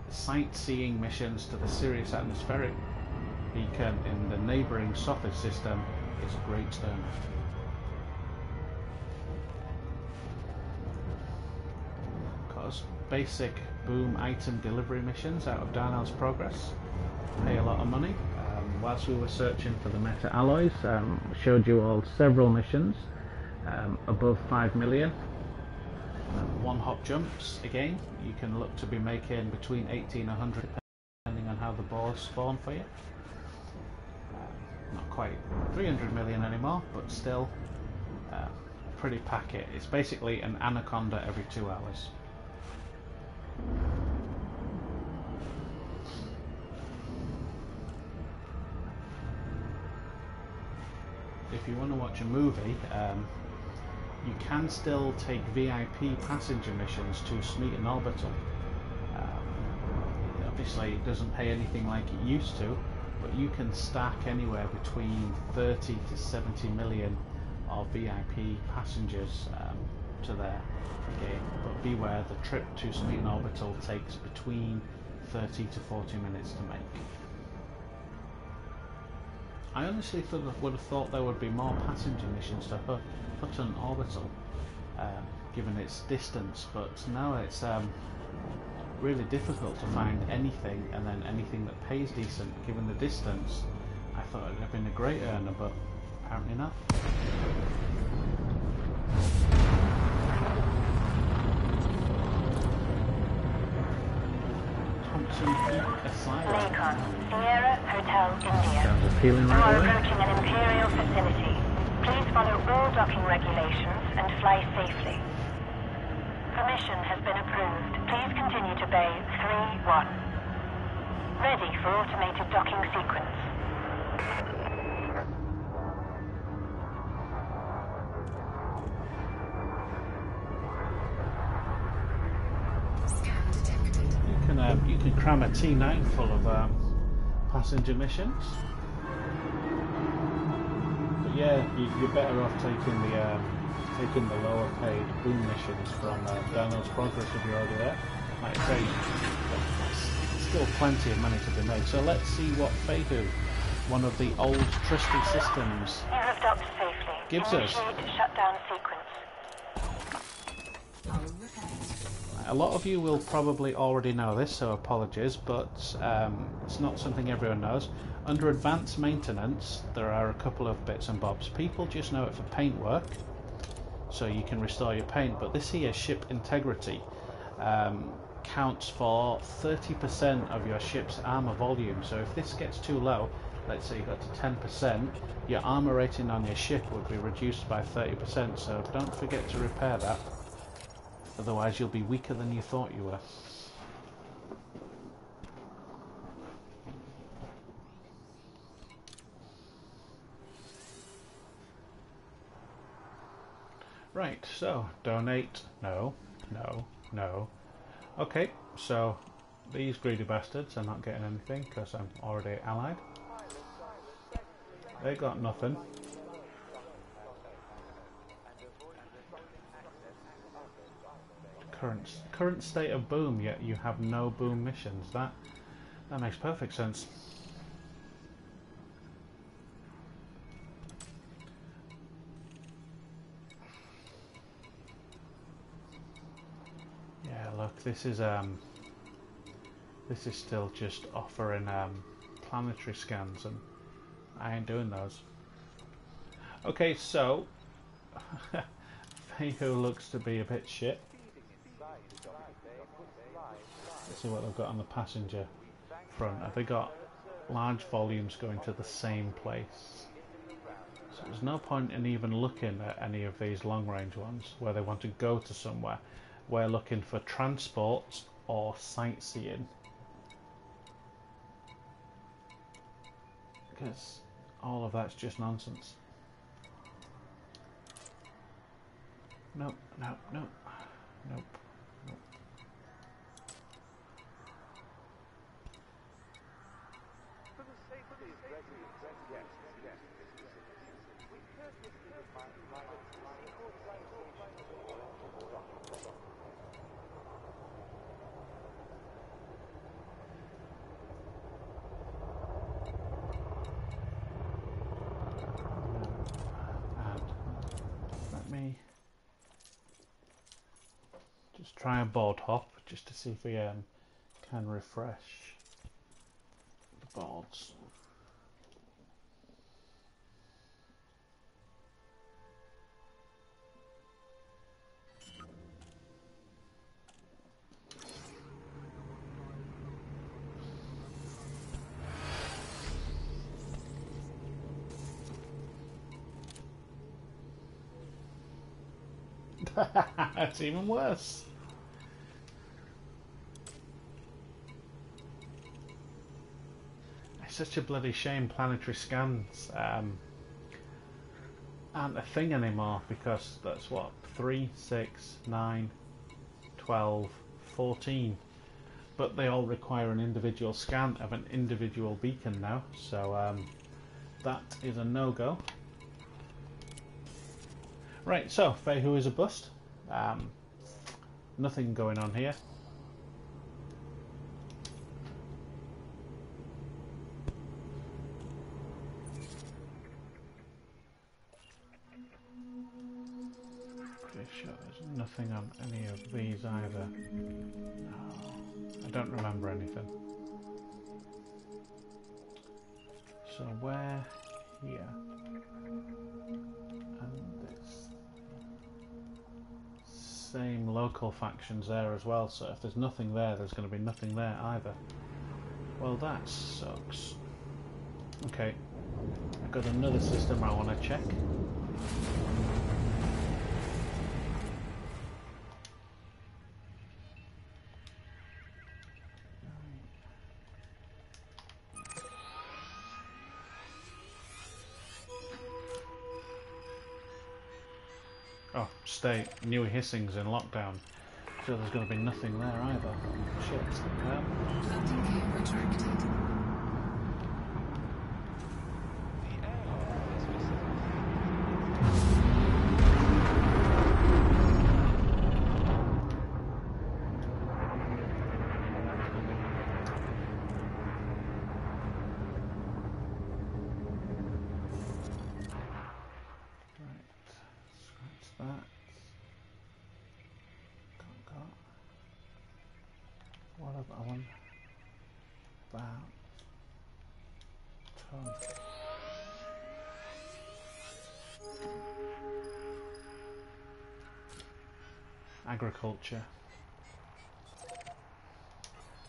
sightseeing missions to the Sirius atmospheric beacon in the neighbouring Sophis system is a great turn. Because basic boom item delivery missions out of Darnell's Progress pay a lot of money. Whilst we were searching for the meta alloys, showed you all several missions above 5 million. One hop jumps, again, you can look to be making between 80 and 100 depending on how the balls spawn for you. Not quite 300 million anymore, but still pretty packet. It's basically an anaconda every 2 hours. If you want to watch a movie, you can still take VIP passenger missions to Smeaton Orbital. Obviously it doesn't pay anything like it used to, but you can stack anywhere between 30 to 70 million of VIP passengers to there. Okay, but beware, the trip to Smeaton Orbital takes between 30 to 40 minutes to make. I honestly would have thought there would be more passenger missions to Hutton Orbital, given its distance, but no, it's really difficult to find anything, and then anything that pays decent given the distance. I thought it would have been a great earner, but apparently not. Lakon, Sierra Hotel, India. Sounds appealing You right are away. approaching an Imperial facility. Please follow all docking regulations and fly safely. Permission has been approved. Please continue to Bay 3-1. Ready for automated docking sequence. Scan detected. You can cram a T9 full of passenger missions. But yeah, you're better off taking the lower paid boom missions from Darnell's Progress if you're already there. Like I say, there's still plenty of money to be made. So let's see what Fehu, one of the old trusty systems, You have docked safely. gives us. Initiate shutdown sequence. Hull repaired. A lot of you will probably already know this, so apologies, but it's not something everyone knows. Under advanced maintenance, there are a couple of bits and bobs. People just know it for paint work, so you can restore your paint, but this here, ship integrity, counts for 30% of your ship's armor volume. So if this gets too low, let's say you got to 10%, your armor rating on your ship would be reduced by 30%, so don't forget to repair that. Otherwise you'll be weaker than you thought you were. Right, so donate, no, no, no. Okay, so these greedy bastards are not getting anything because I'm already allied. They got nothing. Current state of boom, yet you have no boom missions. That makes perfect sense. Yeah, look, this is still just offering planetary scans, and I ain't doing those. Okay, so Fehu looks to be a bit shit. Let's see what they've got on the passenger front. Have they got large volumes going to the same place? So there's no point in even looking at any of these long-range ones where they want to go to somewhere. We're looking for transport or sightseeing. Because all of that's just nonsense. Nope, nope, nope, nope, nope. Just try a board hop just to see if we can refresh the boards. That's even worse. It's such a bloody shame planetary scans aren't a thing anymore, because that's what, 3, 6, 9, 12, 14. But they all require an individual scan of an individual beacon now, so that is a no-go. Right, so Feihu is a bust. Nothing going on here. Pretty sure there's nothing on any of these either. No, I don't remember anything. So where here? Same local factions there as well, so if there's nothing there, there's going to be nothing there either. Well, that sucks. Okay, I've got another system I want to check. Oh, state, New Hissing's in lockdown, so there's going to be nothing there either. Shit. Landing gear retracted. What about one? About ton. Agriculture.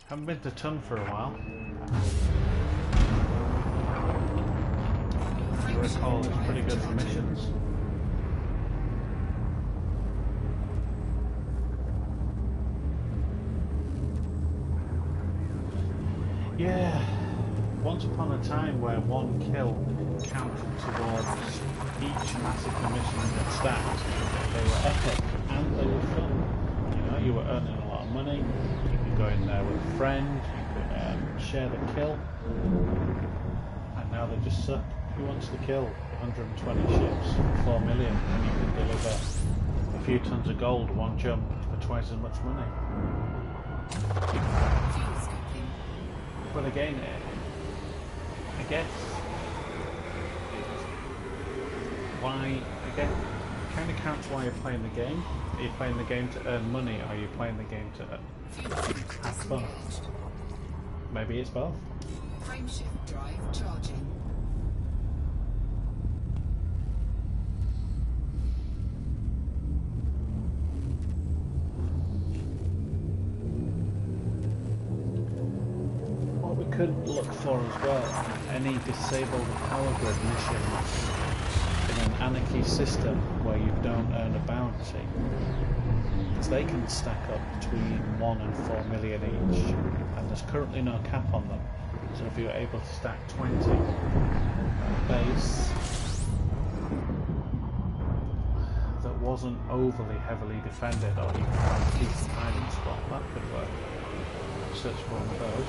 Haven't been to Ton for a while. I recall it's pretty good for missions. Yeah, once upon a time where one kill counted towards each massacre mission that stacked, they were epic and they were fun. You know, you were earning a lot of money, you could go in there with a friend, you could share the kill, and now they just suck. Who wants to kill 120 ships, 4 million, and you can deliver a few tons of gold, one jump, for twice as much money? But again, I guess why, again, it kind of counts why you're playing the game. Are you playing the game to earn money, or are you playing the game to have fun? Maybe it's both. Frameshift drive charging. Could look for as well any disabled power grid missions anarchy system where you don't earn a bounty, because they can stack up between 1 and 4 million each, and there's currently no cap on them. So if you're able to stack 20 base that wasn't overly heavily defended, or you can find a decent hiding spot, that could work. Search for one of those.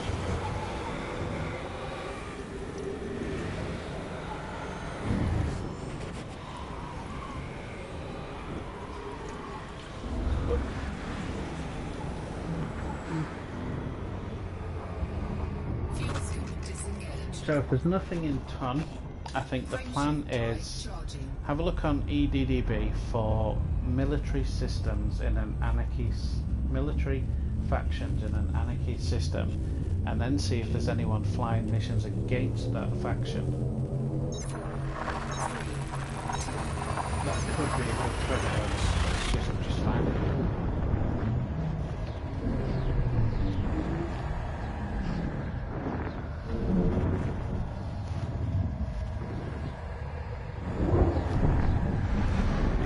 So if there's nothing in ton, I think the plan is have a look on EDDB for military systems in an anarchy, military factions in an anarchy system, and then see if there's anyone flying missions against that faction. That could be a good credit earner, but it's just finding it.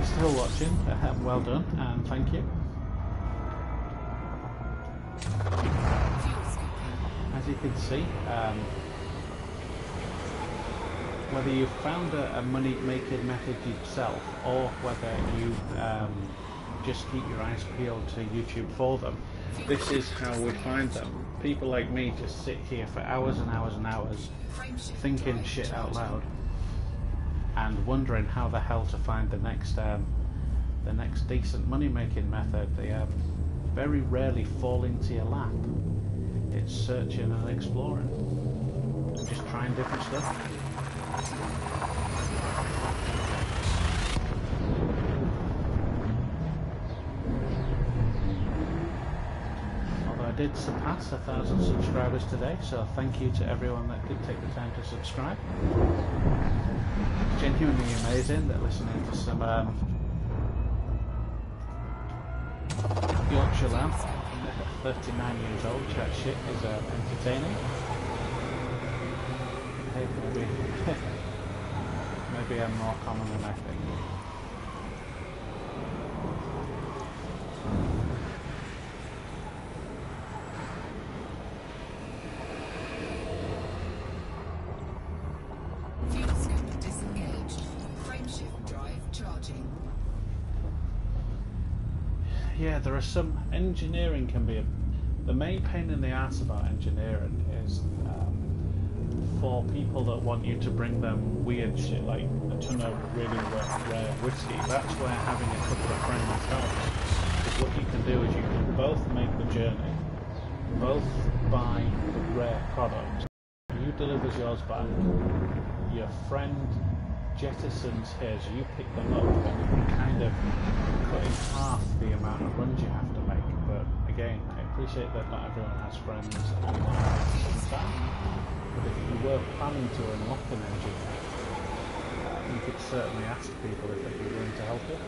Still watching, well done, and thank you. As you can see, whether you found a money-making method yourself, or whether you just keep your eyes peeled to YouTube for them, this is how we find them. People like me just sit here for hours and hours and hours, thinking shit out loud, and wondering how the hell to find the next decent money-making method. They very rarely fall into your lap. It's searching and exploring, and just trying different stuff. Although I did surpass 1,000 subscribers today, so thank you to everyone that did take the time to subscribe. Genuinely amazing that listening to some Yorkshire lamb, 39 years old, chat shit is entertaining. Hey, maybe I'm more common than I think. Yeah, there are some engineering can be the main pain in the ass about engineering is for people that want you to bring them weird shit like a ton of really rare whiskey. That's where having a couple of friends helps. Because what you can do is you can both make the journey, both buy the rare product. You delivers yours back. Your friend jettisons his, you pick them up, and you can kind of cut in half the amount of runs you have to make. But again, I appreciate that not everyone has friends online sometimes, but if you were planning to unlock an engineer, you could certainly ask people if they'd be willing to help you.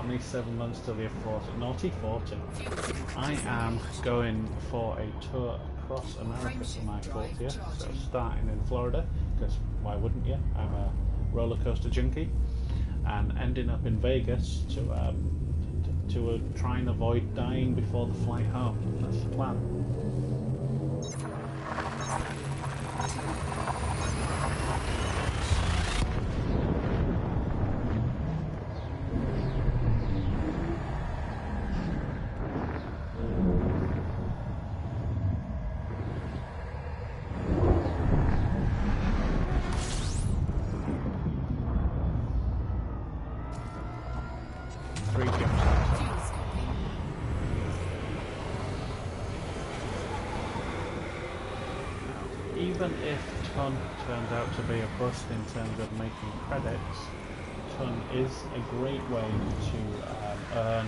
Only 7 months till you're 40. Naughty 40. I am going for a tour across America for my 40th, so starting in Florida, because why wouldn't you? I'm a roller coaster junkie, and ending up in Vegas to try and avoid dying before the flight home. That's the plan. Even if Ton turns out to be a bust in terms of making credits, Ton is a great way to earn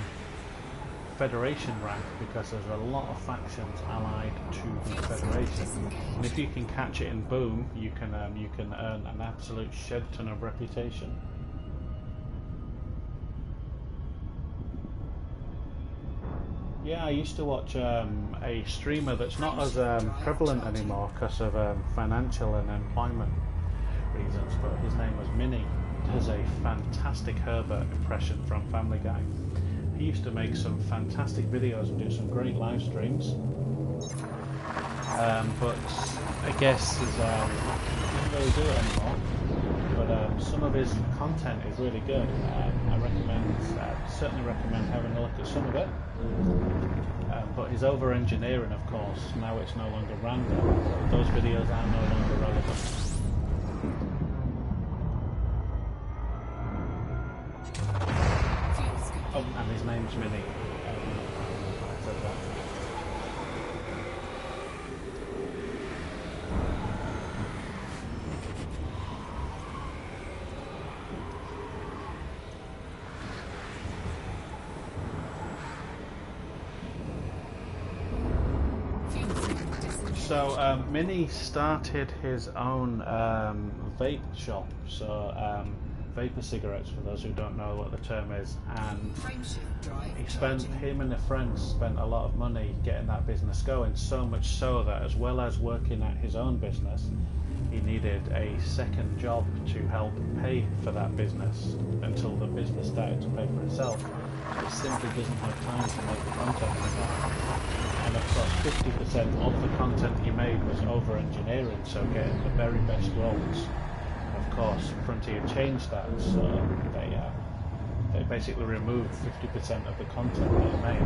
Federation rank, because there's a lot of factions allied to the Federation, and if you can catch it in Boom, you can earn an absolute shed ton of reputation. Yeah, I used to watch a streamer that's not as prevalent anymore because of financial and employment reasons, but his name was Minnie. Does a fantastic Herbert impression from Family Guy. He used to make some fantastic videos and do some great live streams, but I guess he doesn't really do it anymore. But some of his content is really good. I certainly recommend having a look at some of it. But his over-engineering, of course, now it's no longer random. Those videos are no longer relevant. Oh, and his name's Minnie. I said that. So Minnie started his own vape shop, so vapor cigarettes, for those who don't know what the term is, and him and a friend spent a lot of money getting that business going, so much so that as well as working at his own business, he needed a second job to help pay for that business until the business started to pay for itself. He simply doesn't have time to make the content anymore. And of course 50% of the content he made was over engineering, so getting the very best roles. Of course Frontier changed that, so they basically removed 50% of the content that he made.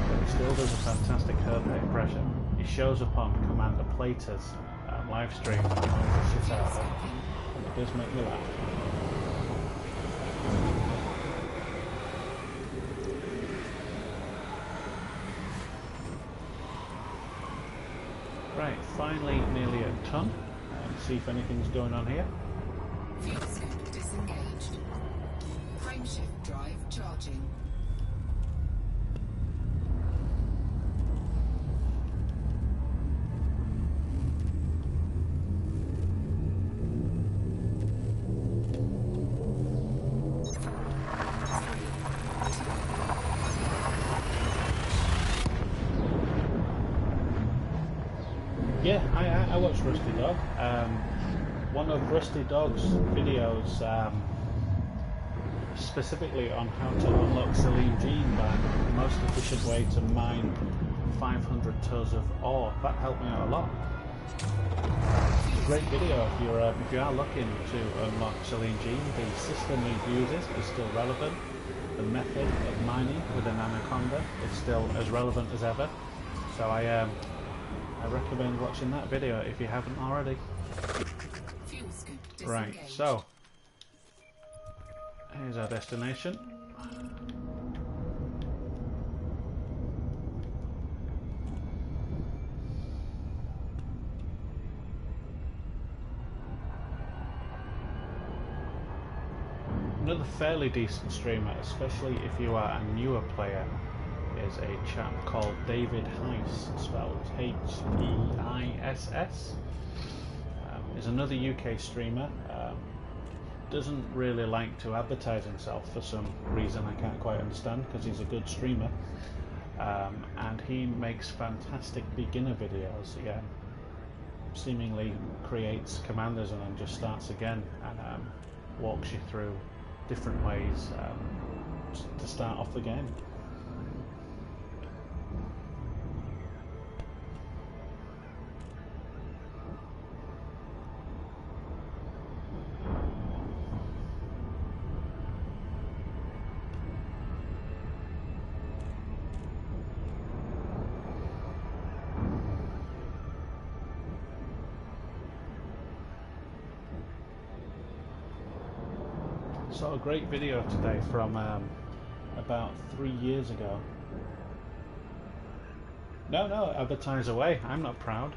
But he still does a fantastic Herbert impression. He shows up on Commander Plater's live stream and annoys the shit out of him, and it does make me laugh. Right, finally nearly a ton. See if anything's going on here. Fuel scoop disengaged. Frameshift drive charging. Yeah, I watched Rusty Dog. One of Rusty Dog's videos, specifically on how to unlock Selene Gene by the most efficient way to mine 500 tons of ore. That helped me out a lot. It's a great video if you are looking to unlock Selene Gene. The system he uses is still relevant. The method of mining with an anaconda is still as relevant as ever. So I recommend watching that video if you haven't already. Right, so here's our destination. Another fairly decent streamer, especially if you are a newer player, is a chap called David Heiss, spelled H-E-I-S-S. He's another UK streamer. Doesn't really like to advertise himself for some reason I can't quite understand, because he's a good streamer. And he makes fantastic beginner videos. Again, seemingly creates commanders and then just starts again, and walks you through different ways to start off the game. Saw a great video today from about 3 years ago. No, advertise away. I'm not proud.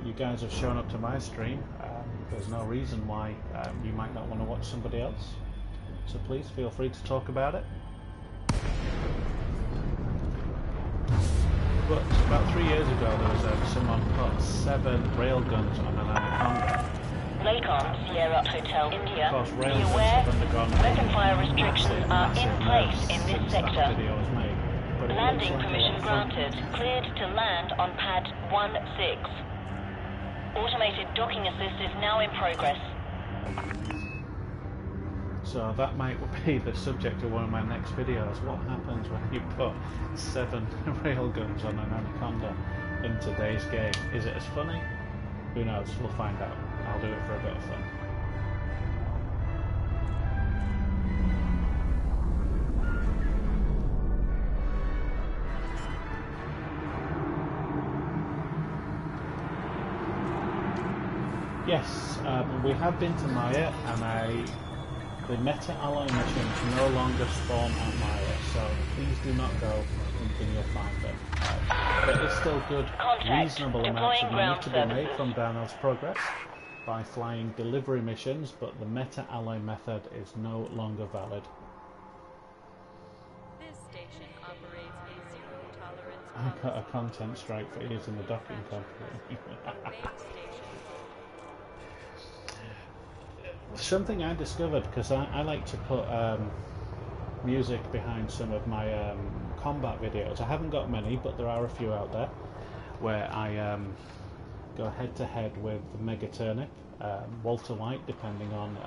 You guys have shown up to my stream. There's no reason why you might not want to watch somebody else. So please feel free to talk about it. But about 3 years ago, there was someone put 7 railguns on an anaconda. Lakon, Sierra Hotel, India. Of course, Be railguns aware, have undergone weapon fire restrictions are in place in this sector. Video was made. but it looks Landing like a lot permission of fun. granted. Cleared to land on pad 16. Automated docking assist is now in progress. So that might be the subject of one of my next videos. What happens when you put 7 railguns on an Anaconda in today's game? Is it as funny? Who knows? We'll find out. I'll do it for a bit of fun. Yes, we have been to Maia, and the meta-alloy missions no longer spawn at Maia, so please do not go thinking you'll find them. There is still good, reasonable amounts of money to be made from Darnell's progress by flying delivery missions, but the meta-alloy method is no longer valid. This station operates a zero-tolerance I got a content strike for using the docking company. Something I discovered, because I like to put music behind some of my combat videos. I haven't got many, but there are a few out there where I go head to head with Mega Turnip, Walter White, depending on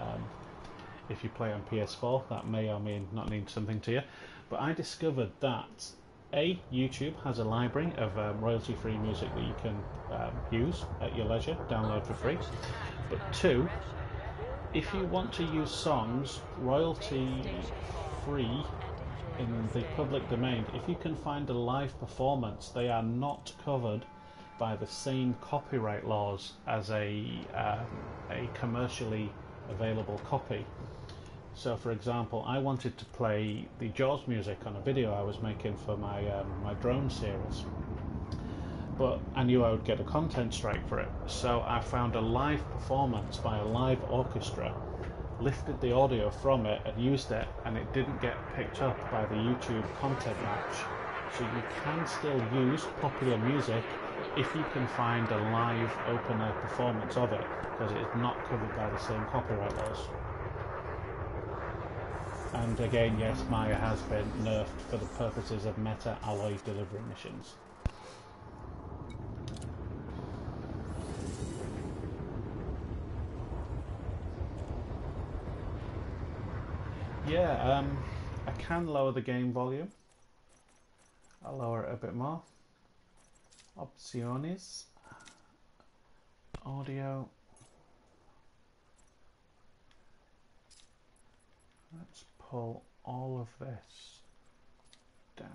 if you play on PS4. That may or may not mean something to you. But I discovered that YouTube has a library of royalty-free music that you can use at your leisure, download for free. But 2, if you want to use songs royalty-free in the public domain, if you can find a live performance, they are not covered by the same copyright laws as a commercially available copy. So, for example, I wanted to play the Jaws music on a video I was making for my my drone series, but I knew I would get a content strike for it. So I found a live performance by a live orchestra, lifted the audio from it and used it, and it didn't get picked up by the YouTube content match. So you can still use popular music if you can find a live open air performance of it, because it is not covered by the same copyright laws. And again, yes, Maia has been nerfed for the purposes of meta-alloy delivery missions. Yeah, I can lower the game volume. I'll lower it a bit more. Opciones. Audio. Let's pull all of this down.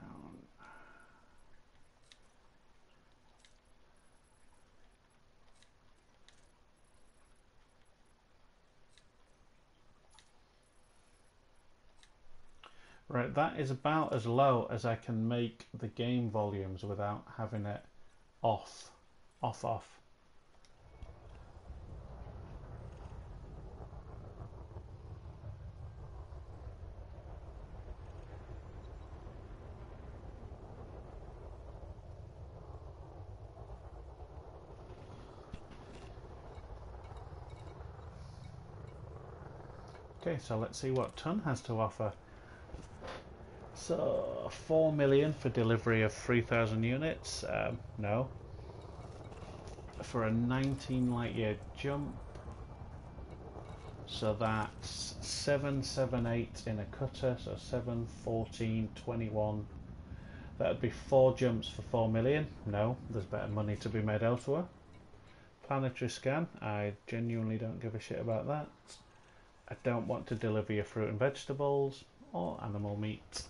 Right, that is about as low as I can make the game volumes without having it off. Okay, so let's see what Ton has to offer. So, 4 million for delivery of 3,000 units? No. For a 19 light year jump, so that's 778 in a cutter, so 7, 14, 21. That would be 4 jumps for 4 million. No, there's better money to be made elsewhere. Planetary scan, I genuinely don't give a shit about that. I don't want to deliver your fruit and vegetables or animal meat.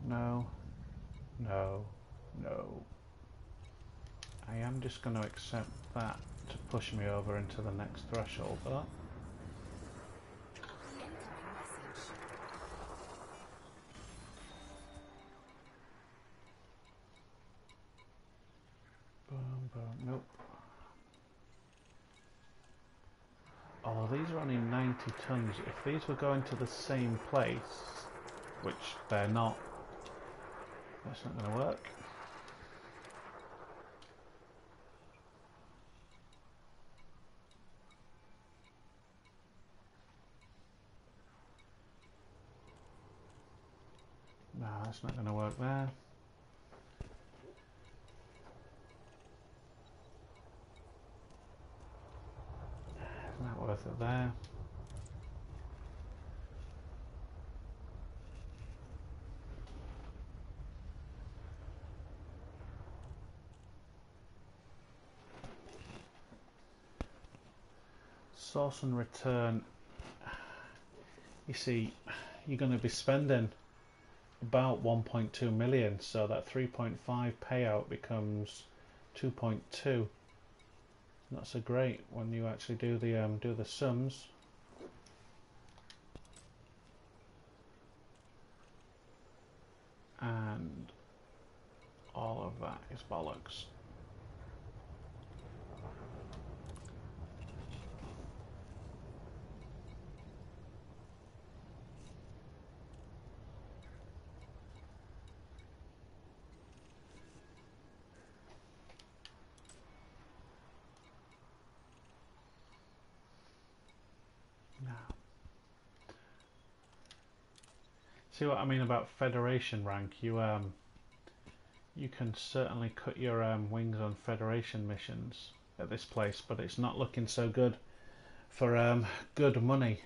No, no, no. I am just going to accept that to push me over into the next threshold, though. Boom, boom, nope. Oh, these are only 90 tons. If these were going to the same place, which they're not, that's not going to work. That's not going to work there. Not worth it there. Source and return. You see, you're going to be spending about 1.2 million, so that 3.5 payout becomes 2.2. Not so great when you actually do the sums. And all of that is bollocks. See what I mean about Federation rank? You can certainly cut your wings on Federation missions at this place, but it's not looking so good for good money.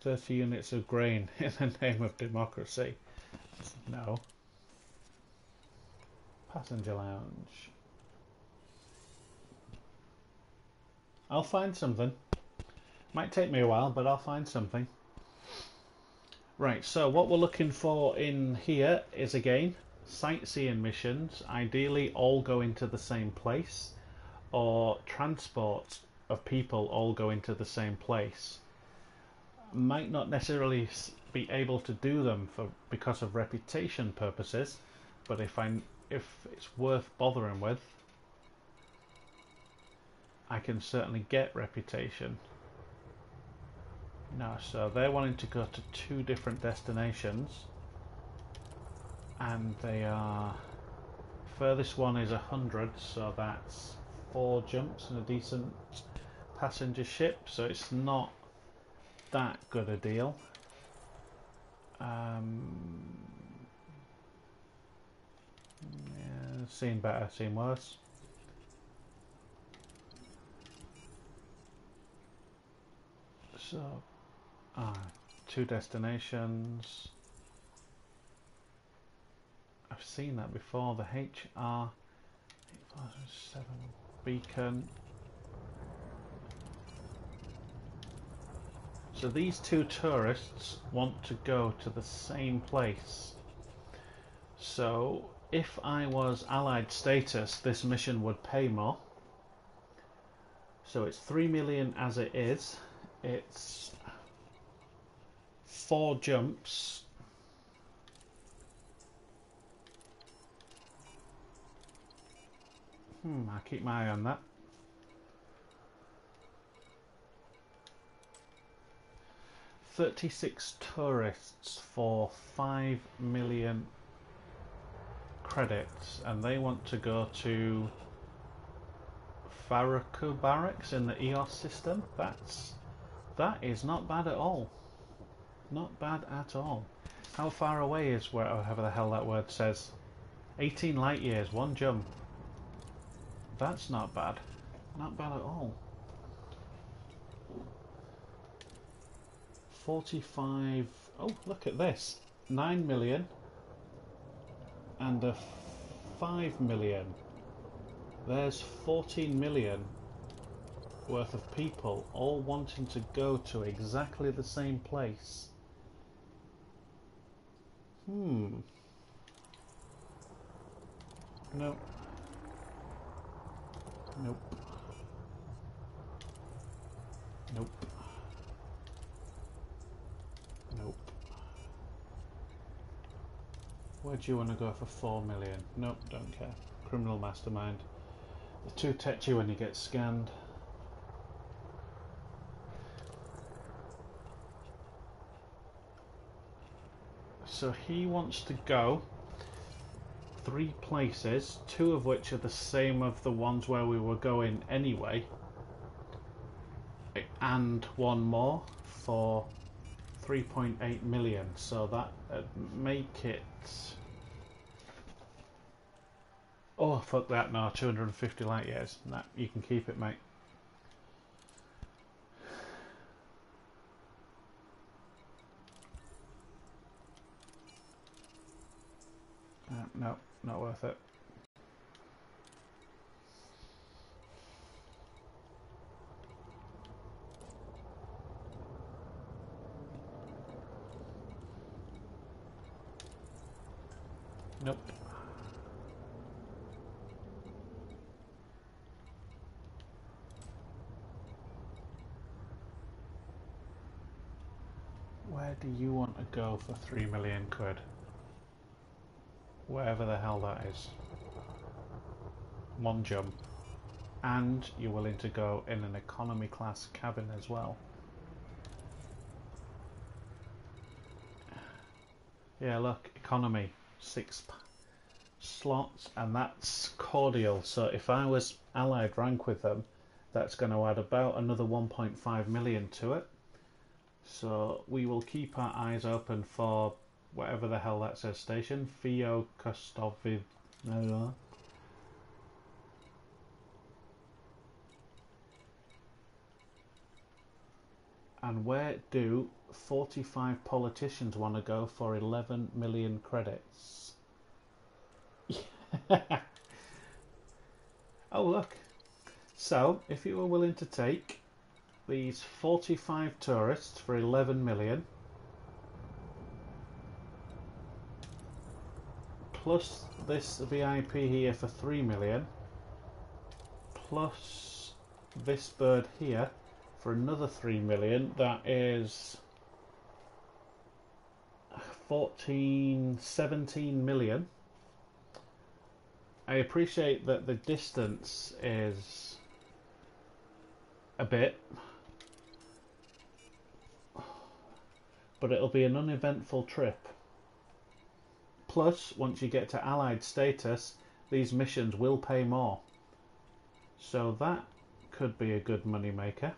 30 units of grain in the name of democracy. No. Passenger lounge. I'll find something. Might take me a while, but I'll find something. Right, so what we're looking for in here is, again, sightseeing missions, ideally all going to the same place, or transport of people all going to the same place. Might not necessarily be able to do them because of reputation purposes, but if it's worth bothering with, I can certainly get reputation. No, so they're wanting to go to 2 different destinations, and they are, furthest one is 100, so that's 4 jumps and a decent passenger ship, so it's not that good a deal. Yeah, seen better, seen worse. So 2 destinations. I've seen that before. The HR 857 beacon. So these 2 tourists want to go to the same place. So if I was Allied status, this mission would pay more. So it's 3 million as it is. It's 4 jumps. I'll keep my eye on that. $36 tourists for 5 million credits, and they want to go to Faraku barracks in the EOS system. That is not bad at all. Not bad at all. How far away is wherever the hell that word says? 18 light years, 1 jump. That's not bad. Not bad at all. 45. Oh, look at this. 9 million and a 5 million. There's 14 million worth of people all wanting to go to exactly the same place. Nope. Nope. Nope. Nope. Where do you want to go for 4 million? Nope, don't care. Criminal mastermind. They're too tetchy when you get scanned. So he wants to go 3 places, 2 of which are the same of the ones where we were going anyway, and 1 more for 3.8 million, so that make it. Oh fuck that! No, 250 light years. Nah, you can keep it, mate. No, not worth it. Nope. Where do you want to go for 3 million quid? Wherever the hell that is. One jump. And you're willing to go in an economy class cabin as well. Yeah, look, economy, 6 slots, and that's cordial. So if I was allied rank with them, that's going to add about another 1.5 million to it. So we will keep our eyes open for whatever the hell that says station. Theo Kostovid. No. And where do 45 politicians want to go for 11 million credits? Oh look. So if you were willing to take these 45 tourists for 11 million plus this VIP here for 3 million plus this bird here for another 3 million, that is 17 million. I appreciate that the distance is a bit, but it'll be an uneventful trip. Plus, once you get to allied status, these missions will pay more. So that could be a good money maker.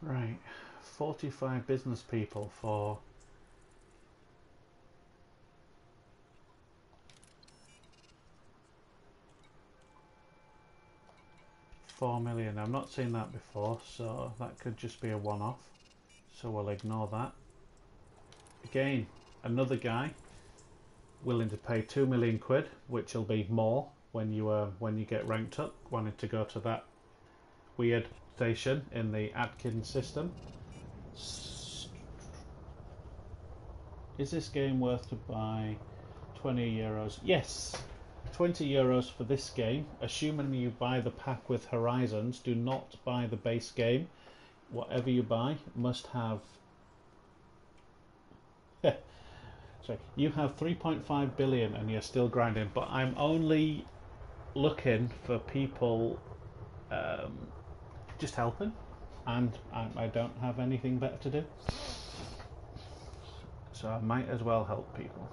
Right, 45 business people for $4 million. I've not seen that before, so that could just be a one-off. So we'll ignore that. Again, another guy willing to pay 2 million quid, which will be more when you get ranked up. Wanted to go to that weird station in the Atkins system. Is this game worth to buy 20 euros? Yes, 20 euros for this game, assuming you buy the pack with Horizons. Do not buy the base game. Whatever you buy must have sorry, you have 3.5 billion and you're still grinding, but I'm only looking for people just helping, and I don't have anything better to do, so I might as well help people.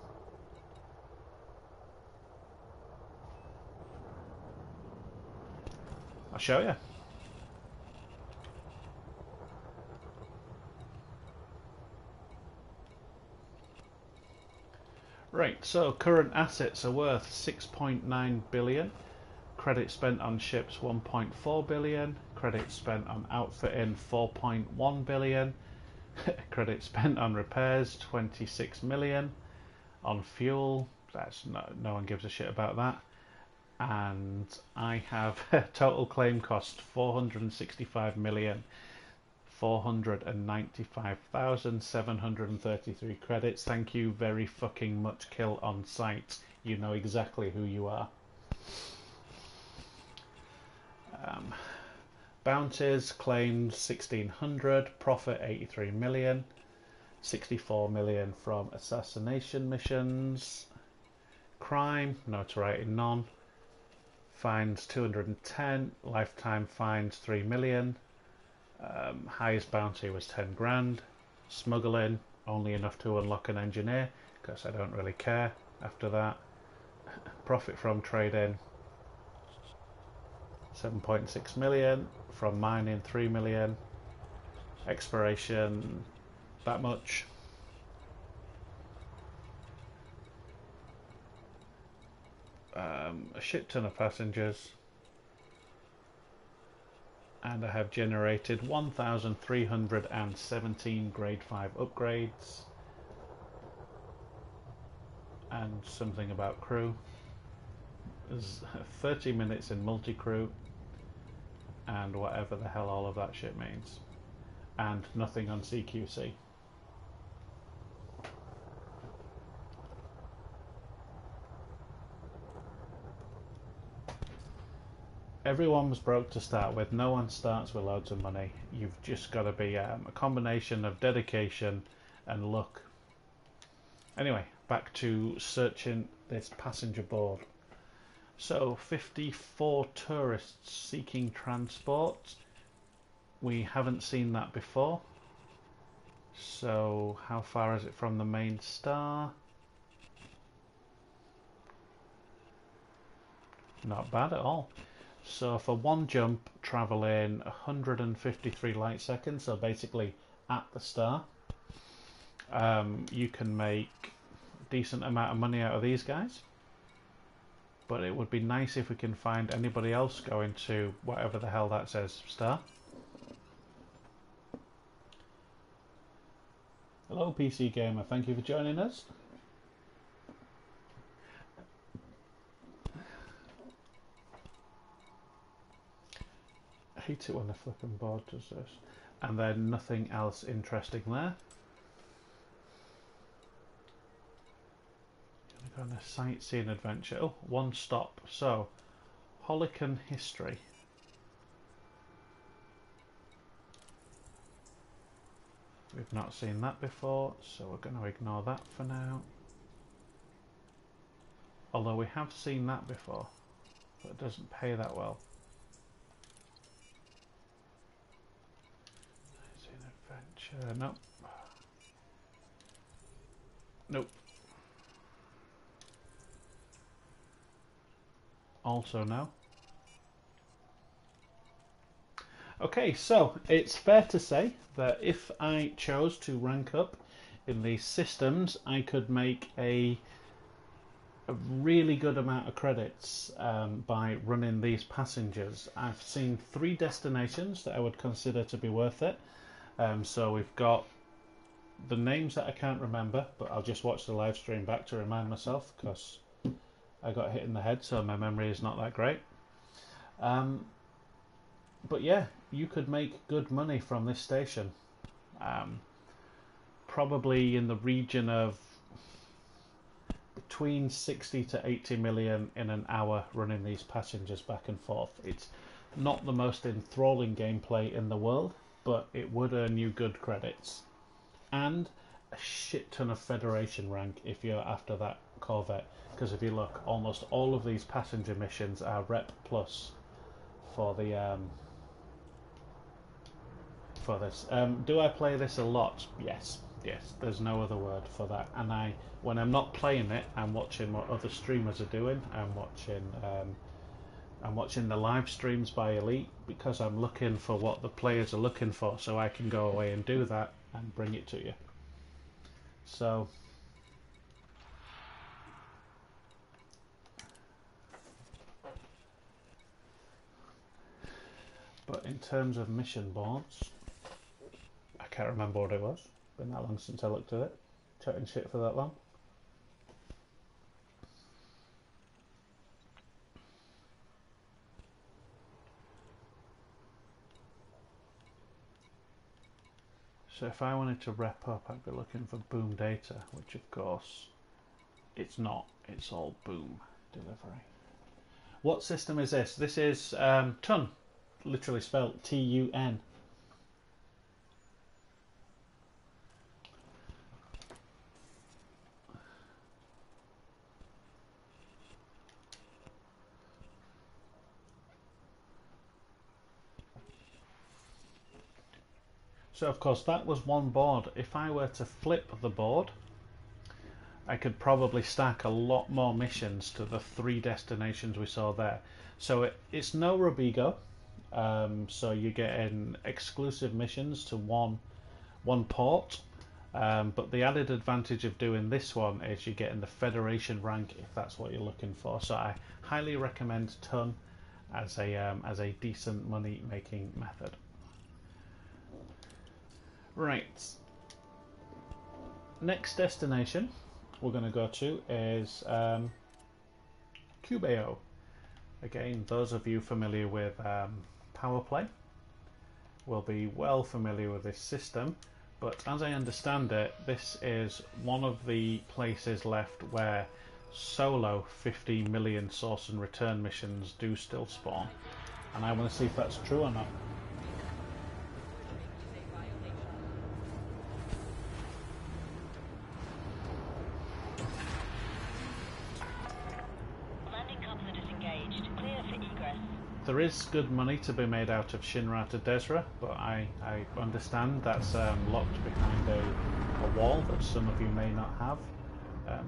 I'll show you. Right, so current assets are worth 6.9 billion. Credit spent on ships 1.4 billion. Credit spent on outfitting 4.1 billion. Credit spent on repairs 26 million. On fuel, that's no one gives a shit about that. And I have total claim cost 465 million. 495,733 credits. Thank you very fucking much, Kill on Sight. You know exactly who you are. Bounties claimed 1,600. Profit 83 million. 64 million from assassination missions. Crime, notoriety none. Fines 210. Lifetime fines 3 million. Highest bounty was 10 grand. Smuggling, only enough to unlock an engineer, because I don't really care. After that, profit from trading 7.6 million, from mining 3 million, exploration that much. A shit ton of passengers, and I have generated 1,317 grade 5 upgrades, and something about crew. There's 30 minutes in multi-crew, and whatever the hell all of that shit means, and nothing on CQC. Everyone was broke to start with. No one starts with loads of money. You've just got to be a combination of dedication and luck. Anyway, back to searching this passenger board. So 54 tourists seeking transport. We haven't seen that before. So how far is it from the main star? Not bad at all. So for one jump, travelling 153 light seconds, so basically at the star, you can make a decent amount of money out of these guys. But it would be nice if we can find anybody else going to whatever the hell that says, star. Hello PC Gamer, thank you for joining us. I hate it when the flipping board does this. And then nothing else interesting there. Go on a sightseeing adventure. Oh, one stop. So, Holican history. We've not seen that before, so we're going to ignore that for now. Although we have seen that before, but it doesn't pay that well. Sightseeing adventure. Nope. Nope. Also no. Okay, so it's fair to say that if I chose to rank up in these systems, I could make a really good amount of credits by running these passengers. I've seen 3 destinations that I would consider to be worth it. So we've got the names that I can't remember, but I'll just watch the live stream back to remind myself, because I got hit in the head, so my memory is not that great. But yeah, you could make good money from this station. Probably in the region of between 60 to 80 million in an hour running these passengers back and forth. It's not the most enthralling gameplay in the world, but it would earn you good credits. And a shit ton of Federation rank if you're after that Corvette. Because if you look, almost all of these passenger missions are Rep Plus for the for this. Do I play this a lot? Yes, there's no other word for that. And when I'm not playing it, I'm watching what other streamers are doing. I'm watching the live streams by Elite, because I'm looking for what the players are looking for, so I can go away and do that and bring it to you. So but in terms of mission boards, I can't remember what it was. Been that long since I looked at it. Chatting shit for that long. So if I wanted to rep up, I'd be looking for boom data, which of course it's not. It's all boom delivery. What system is this? This is TUN, literally spelled T-U-N. So of course that was one board. If I were to flip the board, I could probably stack a lot more missions to the 3 destinations we saw there. So it's no Robigo, so you're getting exclusive missions to one port, but the added advantage of doing this one is you're getting the Federation rank if that's what you're looking for. So I highly recommend Ton as a decent money making method. Right, next destination we're going to go to is Cubeo. Again, those of you familiar with Power Play will be well familiar with this system, but as I understand it, this is one of the places left where solo 50 million source and return missions do still spawn, and I want to see if that's true or not. There is good money to be made out of Shinra to Desra, but I understand that's locked behind a wall that some of you may not have.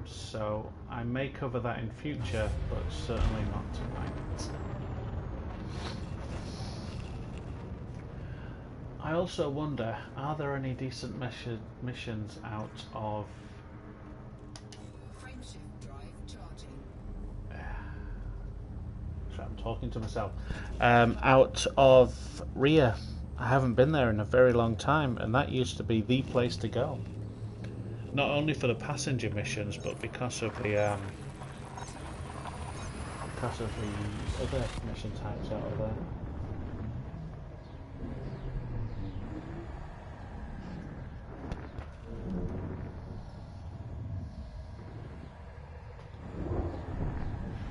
So I may cover that in future, but certainly not tonight. I also wonder, are there any decent missions out of... I'm talking to myself. Out of Ria. I haven't been there in a very long time, and that used to be the place to go. Not only for the passenger missions, but because of the other mission types out of there.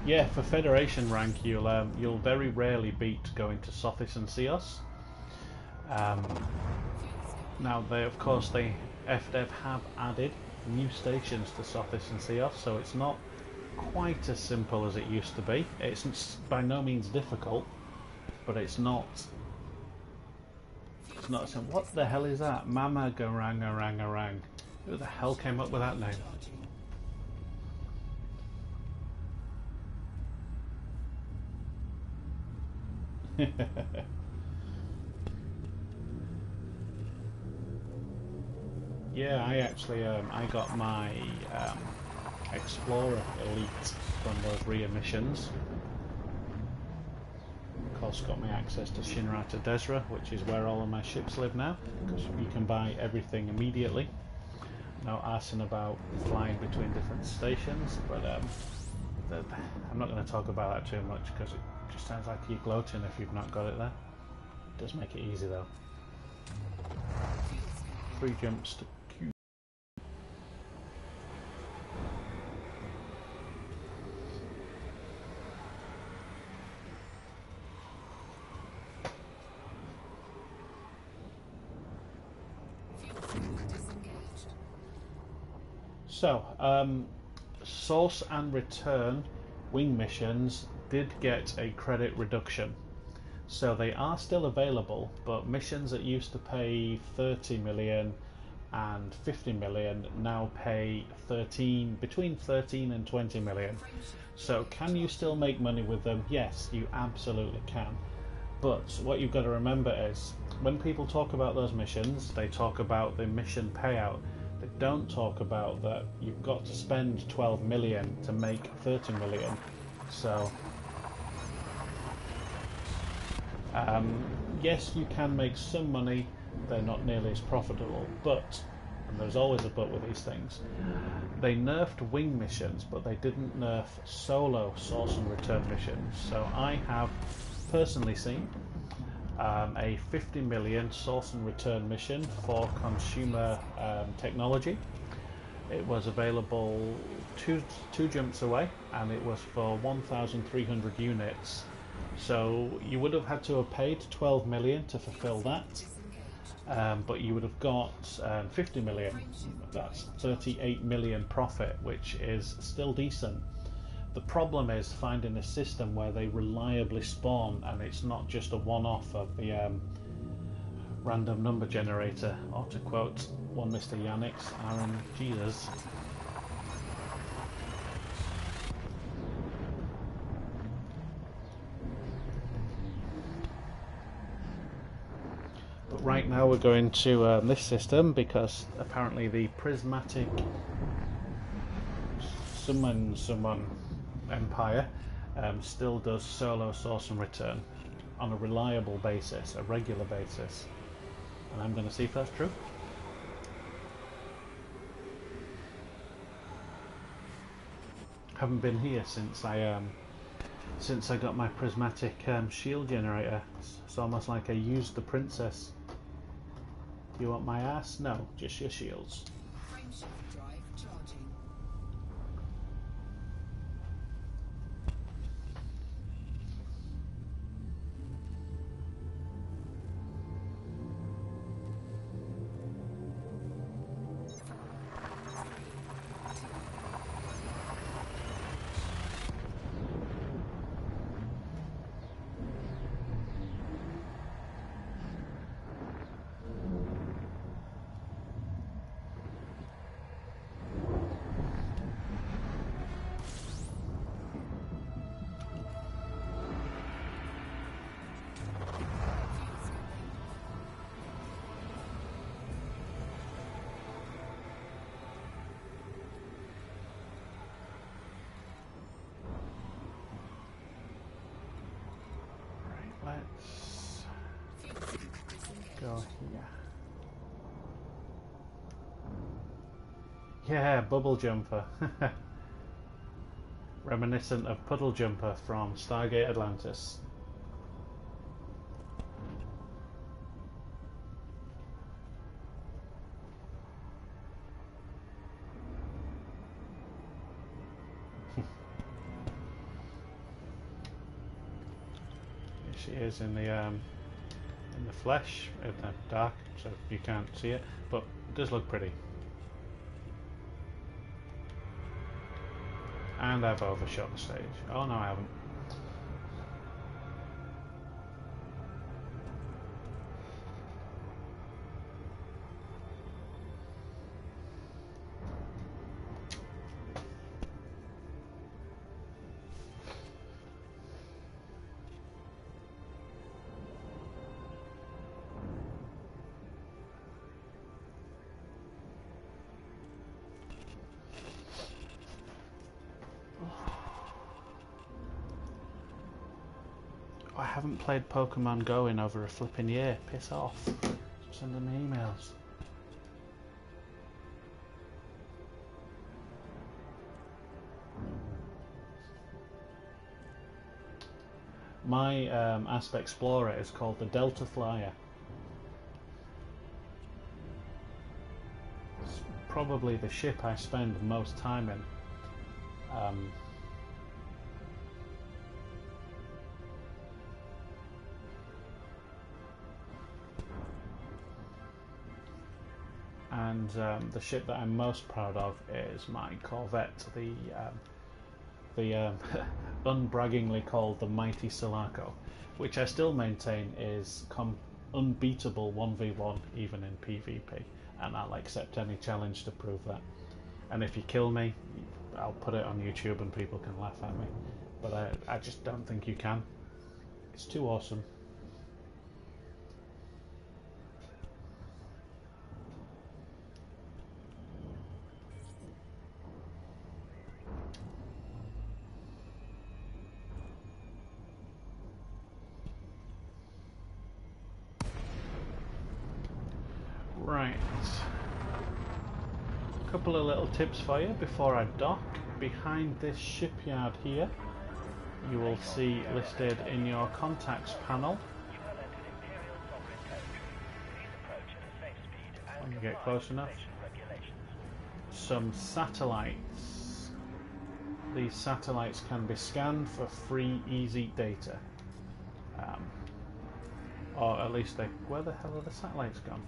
Yeah, for Federation rank, you'll very rarely beat going to Sothis and Seos. Now, FDev have added new stations to Sothis and Seos, so it's not quite as simple as it used to be. It's by no means difficult, but it's not. It's not simple. What the hell is that? Mama Garangarang. Who the hell came up with that name? Yeah, I actually I got my Explorer Elite from those Ria missions. Of course, got me access to Shinra to Desra, which is where all of my ships live now, because you can buy everything immediately. No arsing about flying between different stations, but I'm not going to talk about that too much because it just sounds like you're gloating if you've not got it there. It does make it easy though. 3 jumps to Q. So, source and return wing missions did get a credit reduction. So they are still available, but missions that used to pay 30 million and 50 million now pay between 13 and 20 million. So can you still make money with them? Yes, you absolutely can. But what you've got to remember is, when people talk about those missions, they talk about the mission payout. They don't talk about that you've got to spend 12 million to make 30 million. So yes, you can make some money, they're not nearly as profitable, but, and there's always a but with these things, they nerfed wing missions, but they didn't nerf solo source and return missions. So I have personally seen a 50 million source and return mission for consumer technology. It was available two jumps away, and it was for 1,300 units. So you would have had to have paid 12 million to fulfill that, but you would have got 50 million. That's 38 million profit, which is still decent. The problem is finding a system where they reliably spawn, and it's not just a one-off of the random number generator, or to quote one Mr. Yannick's, Aaron Jesus. now we're going to this system because apparently the prismatic summon empire still does solo source and return on a reliable basis, a regular basis. And I'm going to see if that's true. Haven't been here since I got my prismatic shield generator. It's almost like I used the princess. Do you want my ass? No, just your shields. Frameshift drive charging. Let's go here. Yeah, bubble jumper. Reminiscent of Puddle Jumper from Stargate Atlantis. She is in the flesh, in the dark, so you can't see it, but it does look pretty. And I've overshot the stage. Oh no, I haven't. I haven't played Pokemon Go in over a flipping year. Piss off. Stop sending me emails. My Asp Explorer is called the Delta Flyer. It's probably the ship I spend most time in. And the ship that I'm most proud of is my Corvette, the unbraggingly called the Mighty Sulaco, which I still maintain is unbeatable 1v1 even in PvP, and I'll accept any challenge to prove that. And if you kill me, I'll put it on YouTube and people can laugh at me, but I just don't think you can. It's too awesome. Right, a couple of little tips for you before I dock. Behind this shipyard here, you will see listed in your contacts panel, when you get close enough, some satellites. These satellites can be scanned for free, easy data. Or at least where the hell are the satellites gone?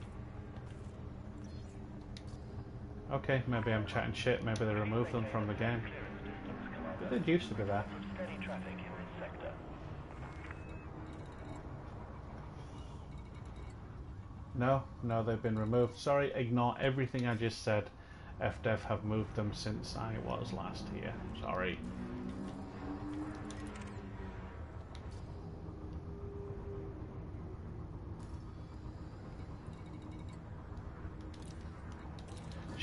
Okay, maybe I'm chatting shit, maybe they removed them from the game. But they used to be there. No, they've been removed. Sorry, ignore everything I just said. FDev have moved them since I was last here. Sorry.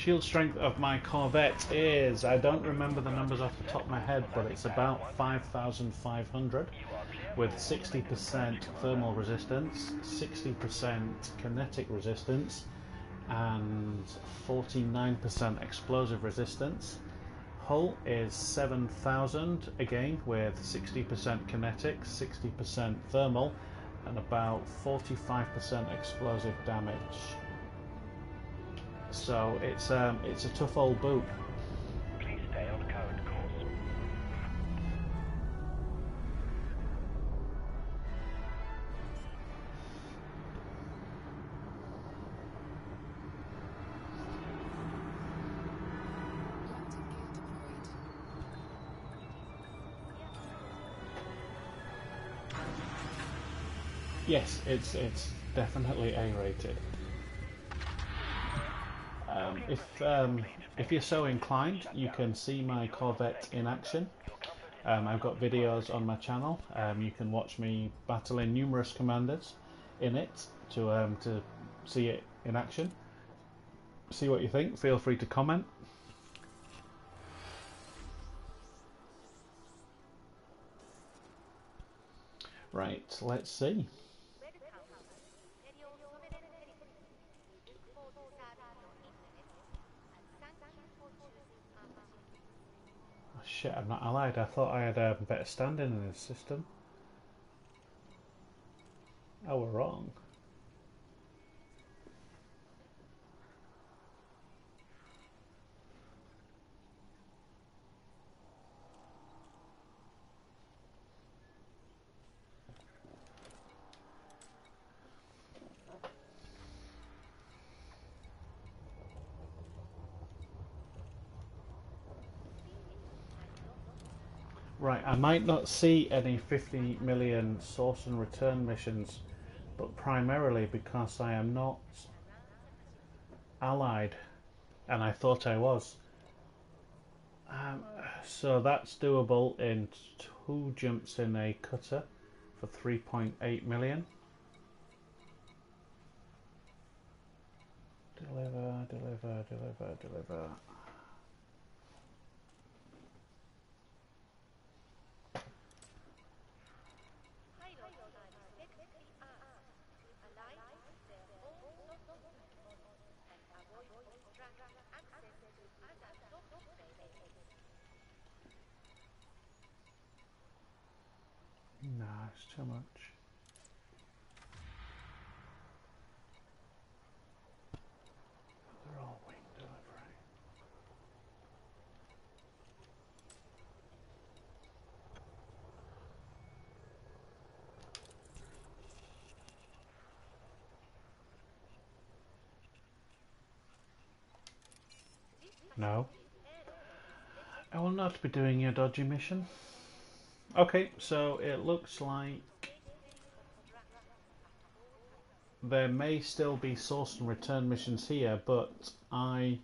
shield strength of my Corvette is, I don't remember the numbers off the top of my head, but it's about 5,500 with 60% thermal resistance, 60% kinetic resistance, and 49% explosive resistance. Hull is 7,000 again with 60% kinetic, 60% thermal, and about 45% explosive damage. So it's a tough old boot. Please stay on current course. Yes, it's definitely A-rated. If you're so inclined, you can see my Corvette in action. I've got videos on my channel. You can watch me battling numerous commanders in it to see it in action. See what you think. Feel free to comment. Right, let's see. Oh, shit, I'm not allied. I thought I had a better standing in this system. I was wrong. Right, I might not see any 50 million source and return missions, but primarily because I am not allied, and I thought I was. So that's doable in 2 jumps in a cutter for 3.8 million. Deliver, deliver, deliver, deliver. Nah, it's too much. They're all wing delivery. No. I will not be doing your dodgy mission. Okay, so it looks like there may still be source and return missions here, but I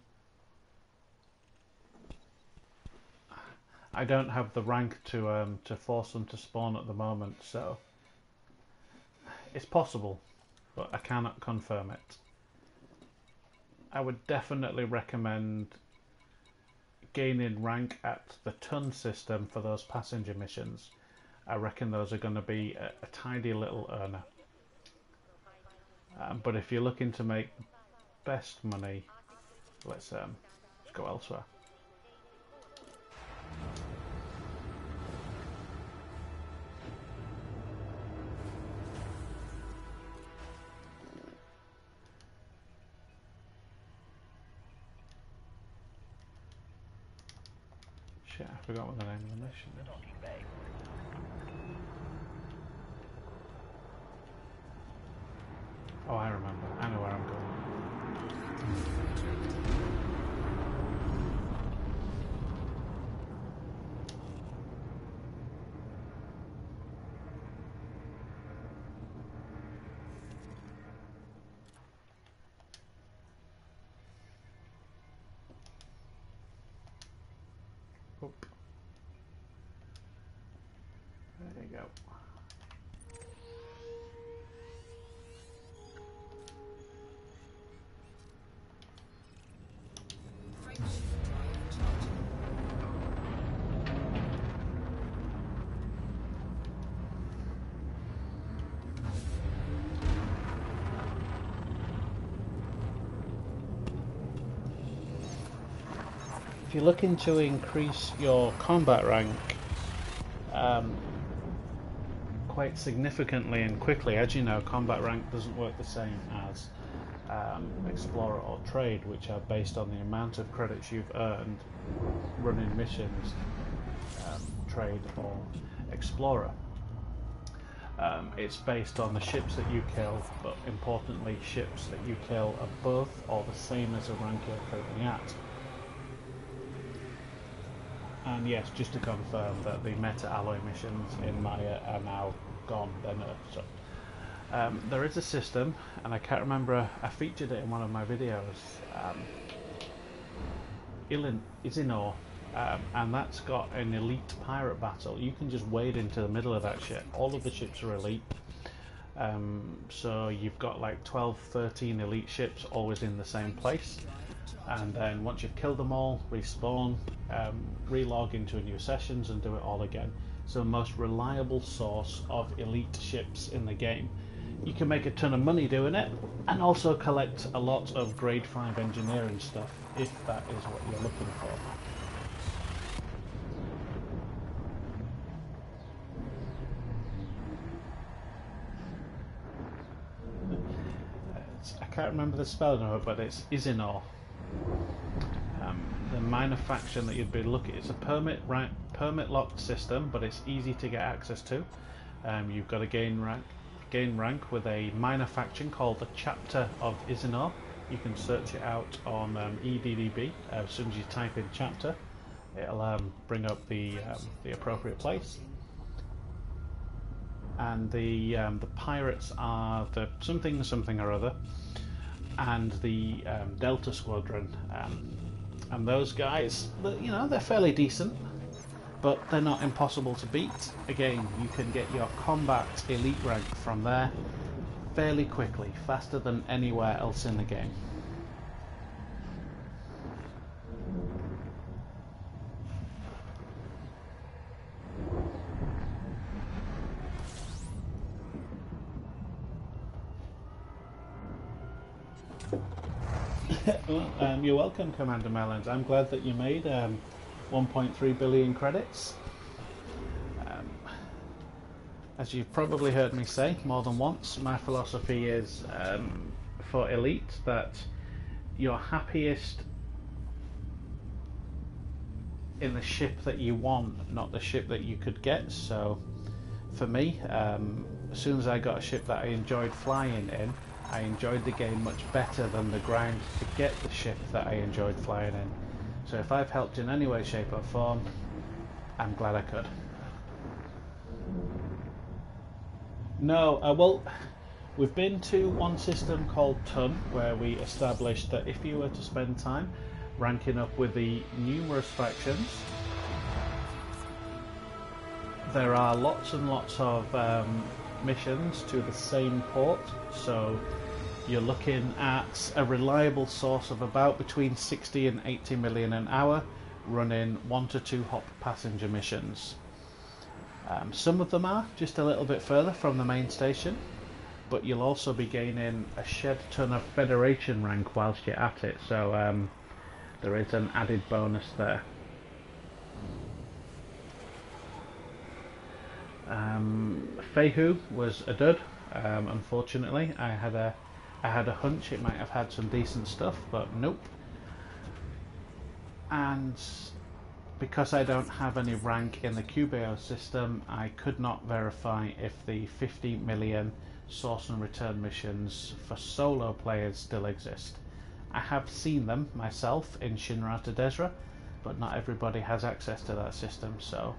don't have the rank to force them to spawn at the moment, so it's possible, but I cannot confirm it. I would definitely recommend gaining rank at the ton system for those passenger missions. I reckon those are going to be a tidy little earner. But if you're looking to make best money, let's go elsewhere. Shit, I forgot what the name of the mission is. Oh, I remember. I know where I'm going. Oop. There you go. if you're looking to increase your combat rank quite significantly and quickly, as you know, combat rank doesn't work the same as Explorer or Trade, which are based on the amount of credits you've earned running missions, Trade or Explorer. It's based on the ships that you kill, but importantly ships that you kill above or the same as the rank you're currently at. And yes, just to confirm that the meta alloy missions in Maia are now gone, they're nerfed. So there is a system, and I can't remember, I featured it in one of my videos, Isinor, and that's got an elite pirate battle. You can just wade into the middle of that shit. All of the ships are elite, so you've got like 12, 13 elite ships always in the same place, and then once you've killed them all, respawn, relog into a new sessions and do it all again. So the most reliable source of elite ships in the game. You can make a ton of money doing it, and also collect a lot of grade 5 engineering stuff if that is what you're looking for. I can't remember the spelling of it, but it's Isinor. The minor faction that you'd be looking, it's a permit locked system, but it's easy to get access to. You've got to gain rank with a minor faction called the Chapter of Isinor. You can search it out on EDDB. As soon as you type in chapter, it'll bring up the appropriate place. And the pirates are the something or other, and the Delta Squadron. And those guys, you know, they're fairly decent, but they're not impossible to beat. Again, you can get your combat elite rank from there fairly quickly, faster than anywhere else in the game. Well, you're welcome, Commander Melons. I'm glad that you made 1.3 billion credits. As you've probably heard me say more than once, my philosophy is for Elite that you're happiest in the ship that you want, not the ship that you could get. So for me, as soon as I got a ship that I enjoyed flying in, I enjoyed the game much better than the grind to get the ship that I enjoyed flying in. So if I've helped in any way, shape or form, I'm glad I could. No, well, we've been to one system called Ton, where we established that if you were to spend time ranking up with the numerous factions, there are lots and lots of missions to the same port, so you're looking at a reliable source of about between 60 and 80 million an hour, running 1 to 2 hop passenger missions. Some of them are just a little bit further from the main station, but you'll also be gaining a shed ton of Federation rank whilst you're at it, so there is an added bonus there. Fehu was a dud, unfortunately. I had a hunch it might have had some decent stuff, but nope. And because I don't have any rank in the QBO system, I could not verify if the 50 million source and return missions for solo players still exist. I have seen them myself in Shinrata Desra, but not everybody has access to that system, so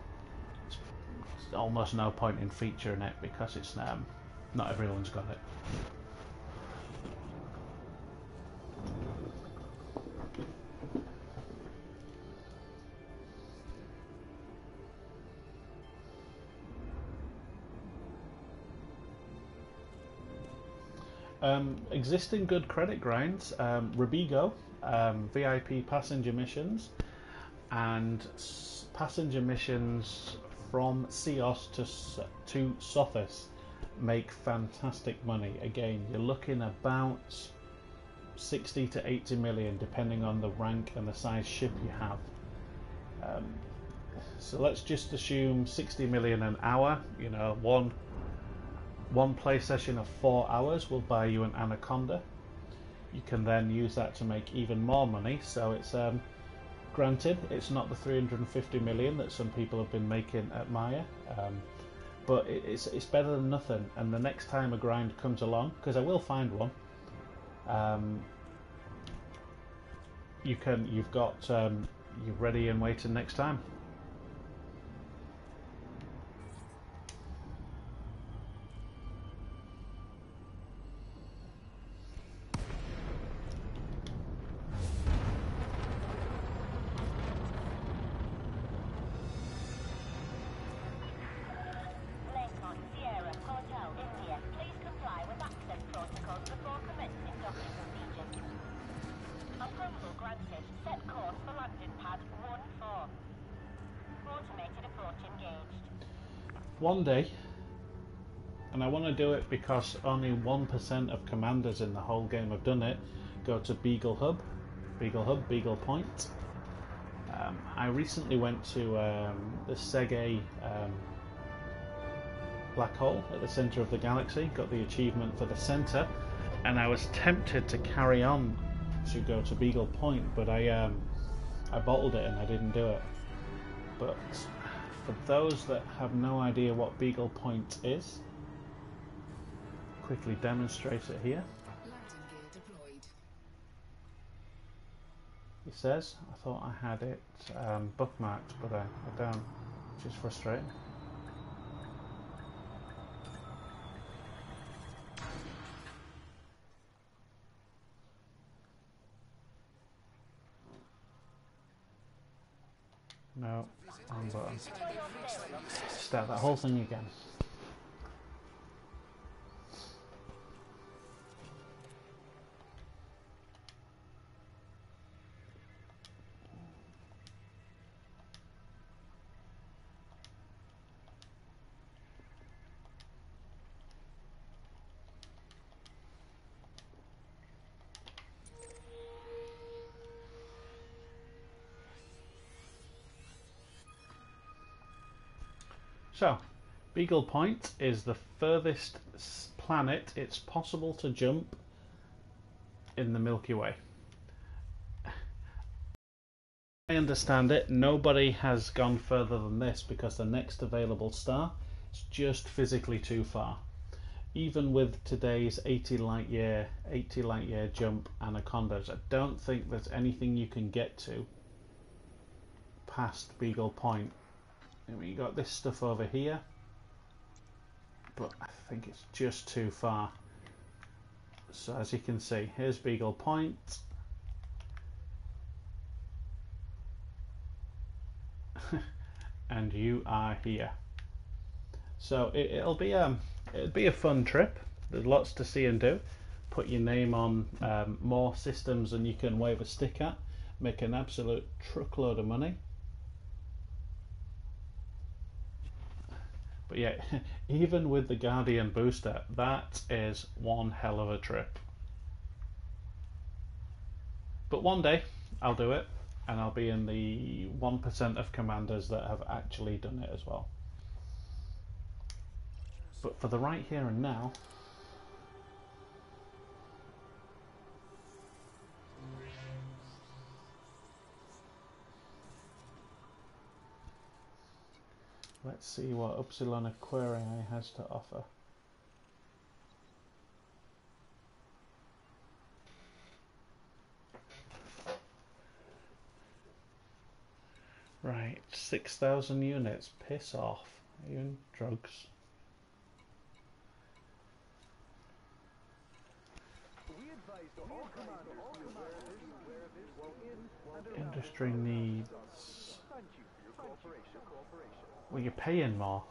it's almost no point in featuring it because it's not everyone's got it. Existing good credit grinds, Rubigo, VIP passenger missions, and passenger missions from Cios to Sothis make fantastic money. Again, you're looking about 60 to 80 million depending on the rank and the size ship you have. So let's just assume 60 million an hour. You know, one play session of 4 hours will buy you an Anaconda. You can then use that to make even more money. So it's granted, it's not the 350 million that some people have been making at Maia, but it's better than nothing. And the next time a grind comes along, because I will find one, you're ready and waiting next time. One day, and I want to do it because only 1% of commanders in the whole game have done it, go to Beagle Point. I recently went to the Sege black hole at the center of the galaxy, got the achievement for the center, and I was tempted to carry on to go to Beagle Point, but I bottled it and I didn't do it. But for those that have no idea what Beagle Point is, quickly demonstrate it here. Landing gear deployed. It says, I thought I had it bookmarked, but I don't, which is frustrating. No, wrong button. Start that whole thing again. So, Beagle Point is the furthest planet it's possible to jump in the Milky Way. I understand it, nobody has gone further than this because the next available star is just physically too far. Even with today's 80 light year jump Anacondas, I don't think there's anything you can get to past Beagle Point. I mean, you got this stuff over here, but I think it's just too far. So as you can see, here's Beagle Point. And you are here. So it'll be a fun trip. There's lots to see and do. Put your name on more systems than you can wave a stick at. Make an absolute truckload of money. But yeah, even with the Guardian booster, that is one hell of a trip. But one day I'll do it, and I'll be in the 1% of commanders that have actually done it as well. But for the right here and now, let's see what Upsilon Aquarii has to offer. Right, 6,000 units. Piss off. Are you in drugs? Industry needs... Well, you're paying more.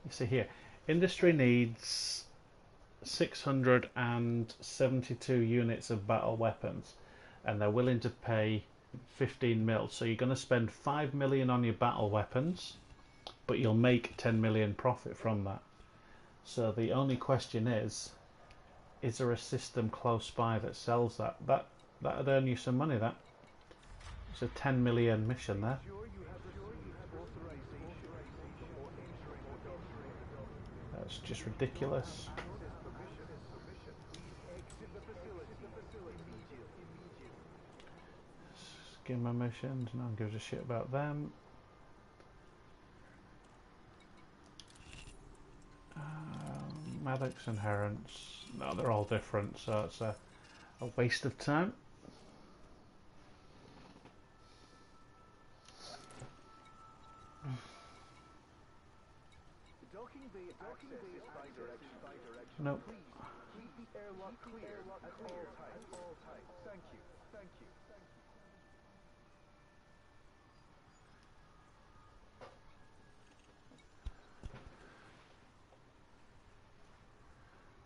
You see here, industry needs 672 units of battle weapons, and they're willing to pay 15 mil. So you're going to spend 5 million on your battle weapons, but you'll make 10 million profit from that. So the only question is there a system close by that sells that? That'd earn you some money, that. It's a 10 million mission there. That's just ridiculous. Skimmer missions, no one gives a shit about them. Maddox Inherents, no, they're all different, so it's a waste of time. Nope.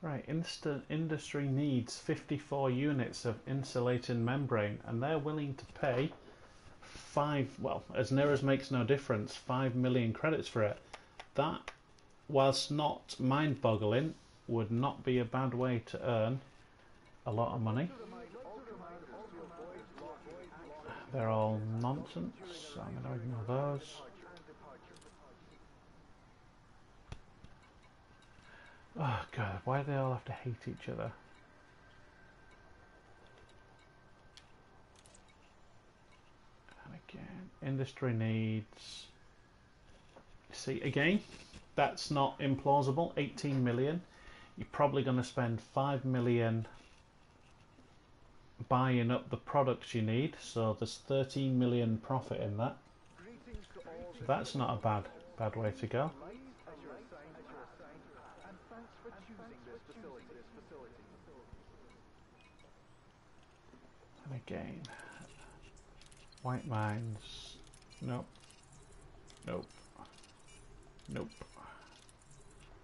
Right, industry needs 54 units of insulating membrane, and they're willing to pay well, as near as makes no difference, 5 million credits for it. That, whilst not mind-boggling, would not be a bad way to earn a lot of money. They're all nonsense, so I'm going to ignore those. Oh god, why do they all have to hate each other? And again, industry needs... See, again, that's not implausible. 18 million. You're probably going to spend 5 million buying up the products you need, so there's 13 million profit in that. So that's not a bad way to go. And again, white mines, nope, nope, nope,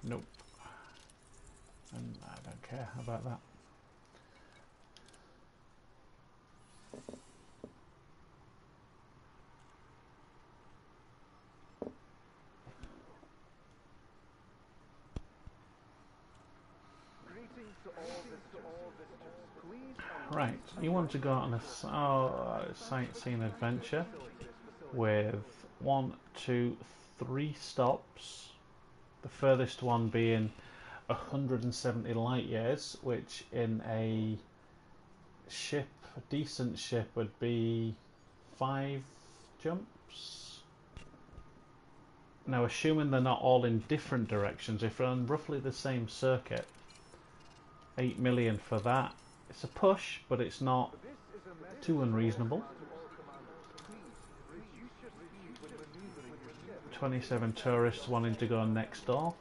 nope, and I don't care about that. Right, you want to go on a sightseeing adventure with 1, 2, 3 stops. The furthest one being 170 light years, which in a decent ship would be 5 jumps. Now, assuming they're not all in different directions, if they're on roughly the same circuit, 8 million for that. It's a push, but it's not too unreasonable. 27 tourists wanting to go next door.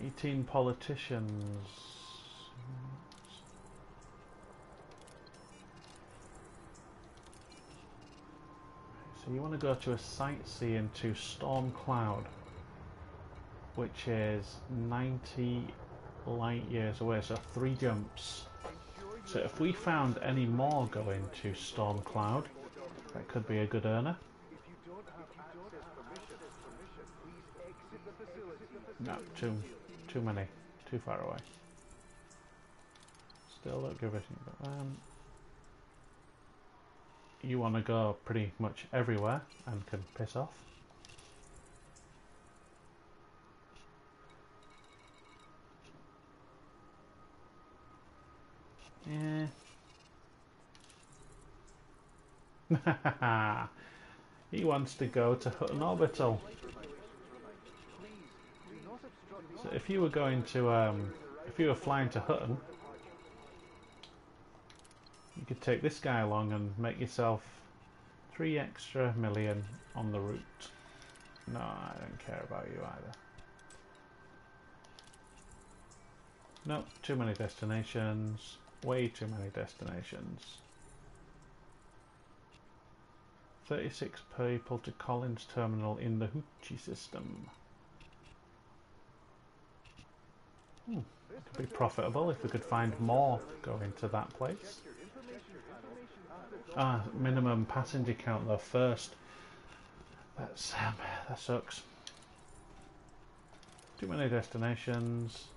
"18 politicians." So you want to go to a sightseeing to Storm Cloud, which is 90 light years away, so 3 jumps. So if we found any more going to Storm Cloud, that could be a good earner. No, too many, too far away. Still don't give a shit about them. You want to go pretty much everywhere and can piss off. Yeah. He wants to go to Hutton Orbital. So if you were going to, if you were flying to Hutton, you could take this guy along and make yourself 3 extra million on the route. No, I don't care about you either. Nope, too many destinations. Way too many destinations. 36 people to Collins Terminal in the Hoochie system. It could be profitable if we could find more going to that place. Minimum passenger count though first. That sucks. Too many destinations.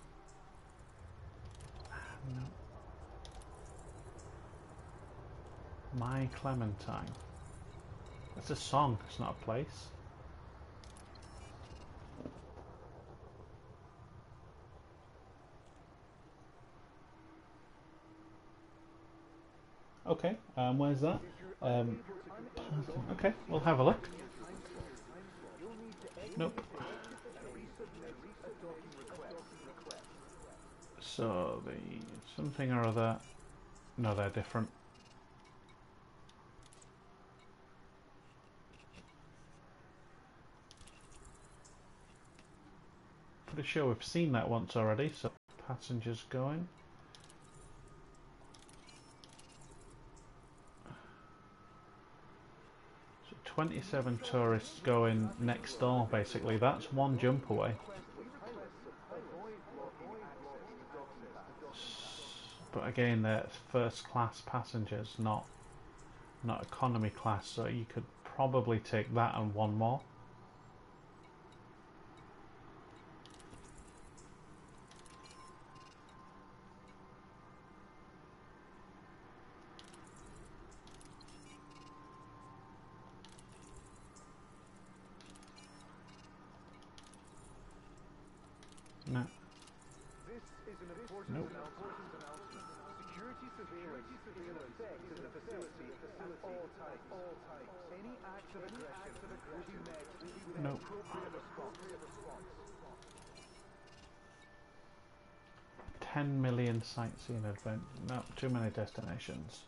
My Clementine. It's a song, it's not a place. Okay, where's that? Okay, we'll have a look. Nope. So, the something or other... No, they're different. Pretty sure we've seen that once already, so passengers going. So 27 tourists going next door, basically. That's one jump away. But again, they're first class passengers, not economy class, so you could probably take that and one more. No. This is an important Nope. announcement. Security surveillance is in effect in the facility at all times. Any act of aggression will be met with an Nope. appropriate response. 10 million sightseeing event. No, too many destinations.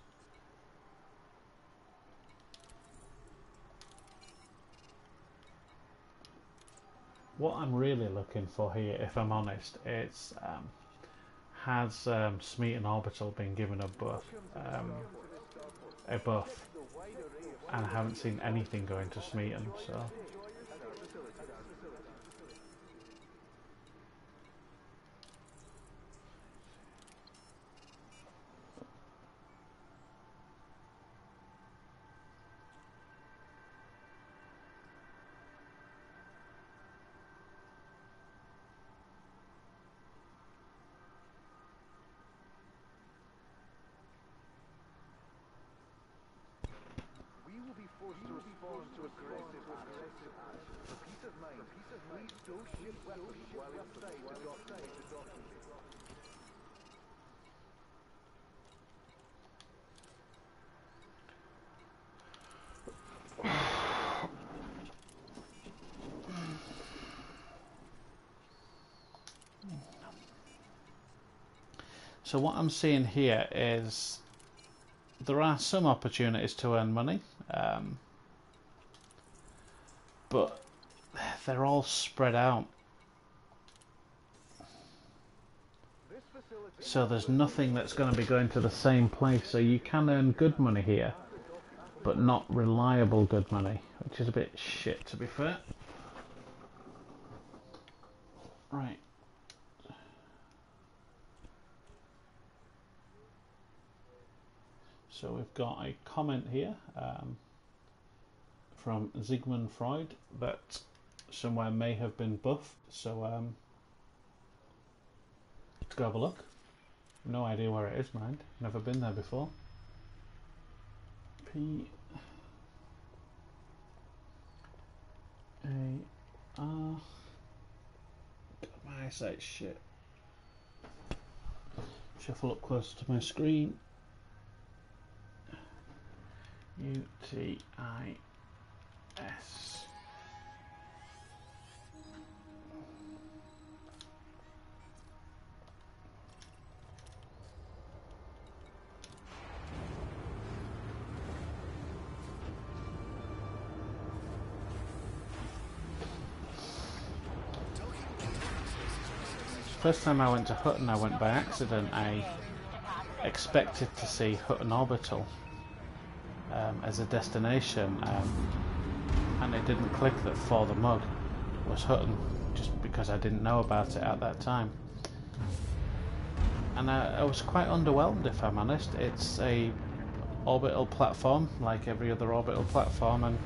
What I'm really looking for here, if I'm honest, is has Smeaton Orbital been given a buff? And I haven't seen anything going to Smeaton, so. We will be forced to respond to aggressive action. For peace of mind, please don't ship weapons while inside the document. So what I'm seeing here is there are some opportunities to earn money, but they're all spread out. So there's nothing that's going to be going to the same place. So you can earn good money here, but not reliable good money, which is a bit shit, to be fair. Right. So we've got a comment here from Sigmund Freud that somewhere may have been buffed. So let's go have a look. No idea where it is, mind. Never been there before. P A R. God, my eyesight's shit. Shuffle up closer to my screen. UTIS. First time I went to Hutton, I went by accident. I expected to see Hutton Orbital as a destination, and it didn't click that For the Mug was Hutton, just because I didn't know about it at that time. And I was quite underwhelmed, if I'm honest. It's a orbital platform, like every other orbital platform, and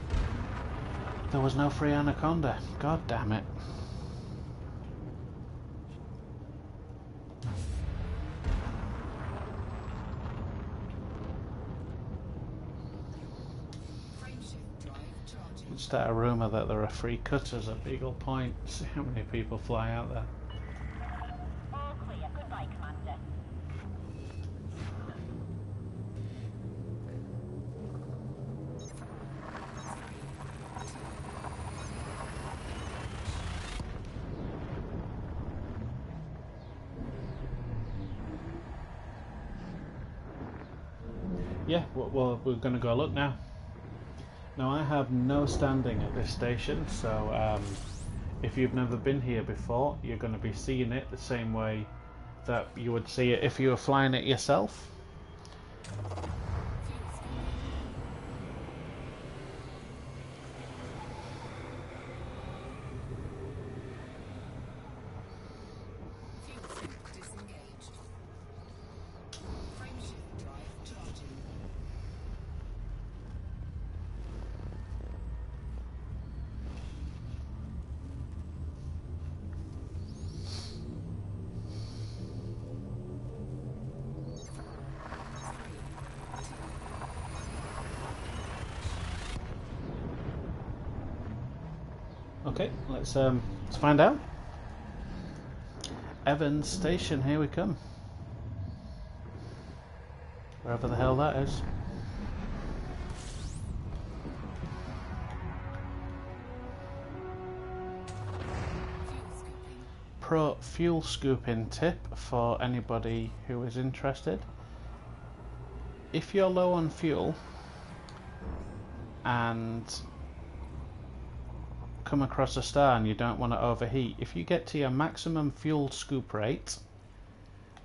there was no free Anaconda. God damn it. Start a rumour that there are free cutters at Beagle Point. See how many people fly out there. All clear. Goodbye, Commander. Yeah, well, we're going to go look now. Now, I have no standing at this station, so if you've never been here before, you're going to be seeing it the same way that you would see it if you were flying it yourself. Fuel sink disengaged. Frameshift drive charging. Okay, let's find out. Evans Station, here we come. Wherever the hell that is. Pro fuel scooping tip for anybody who is interested. If you're low on fuel and come across a star and you don't want to overheat, if you get to your maximum fuel scoop rate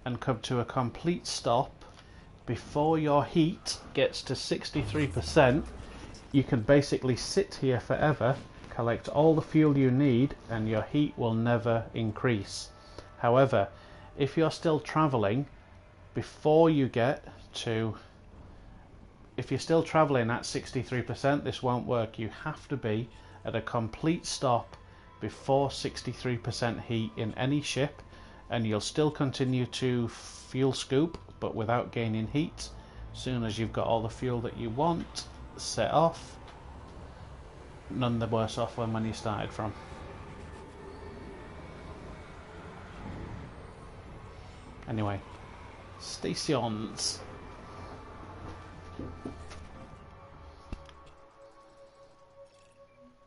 and come to a complete stop before your heat gets to 63%, you can basically sit here forever, collect all the fuel you need, and your heat will never increase. However, if you're still traveling before you get to, if you're still traveling at 63%, this won't work. You have to be at a complete stop before 63% heat in any ship, and you'll still continue to fuel scoop but without gaining heat. As soon as you've got all the fuel that you want set off, none the worse off than when you started from. Anyway, stations.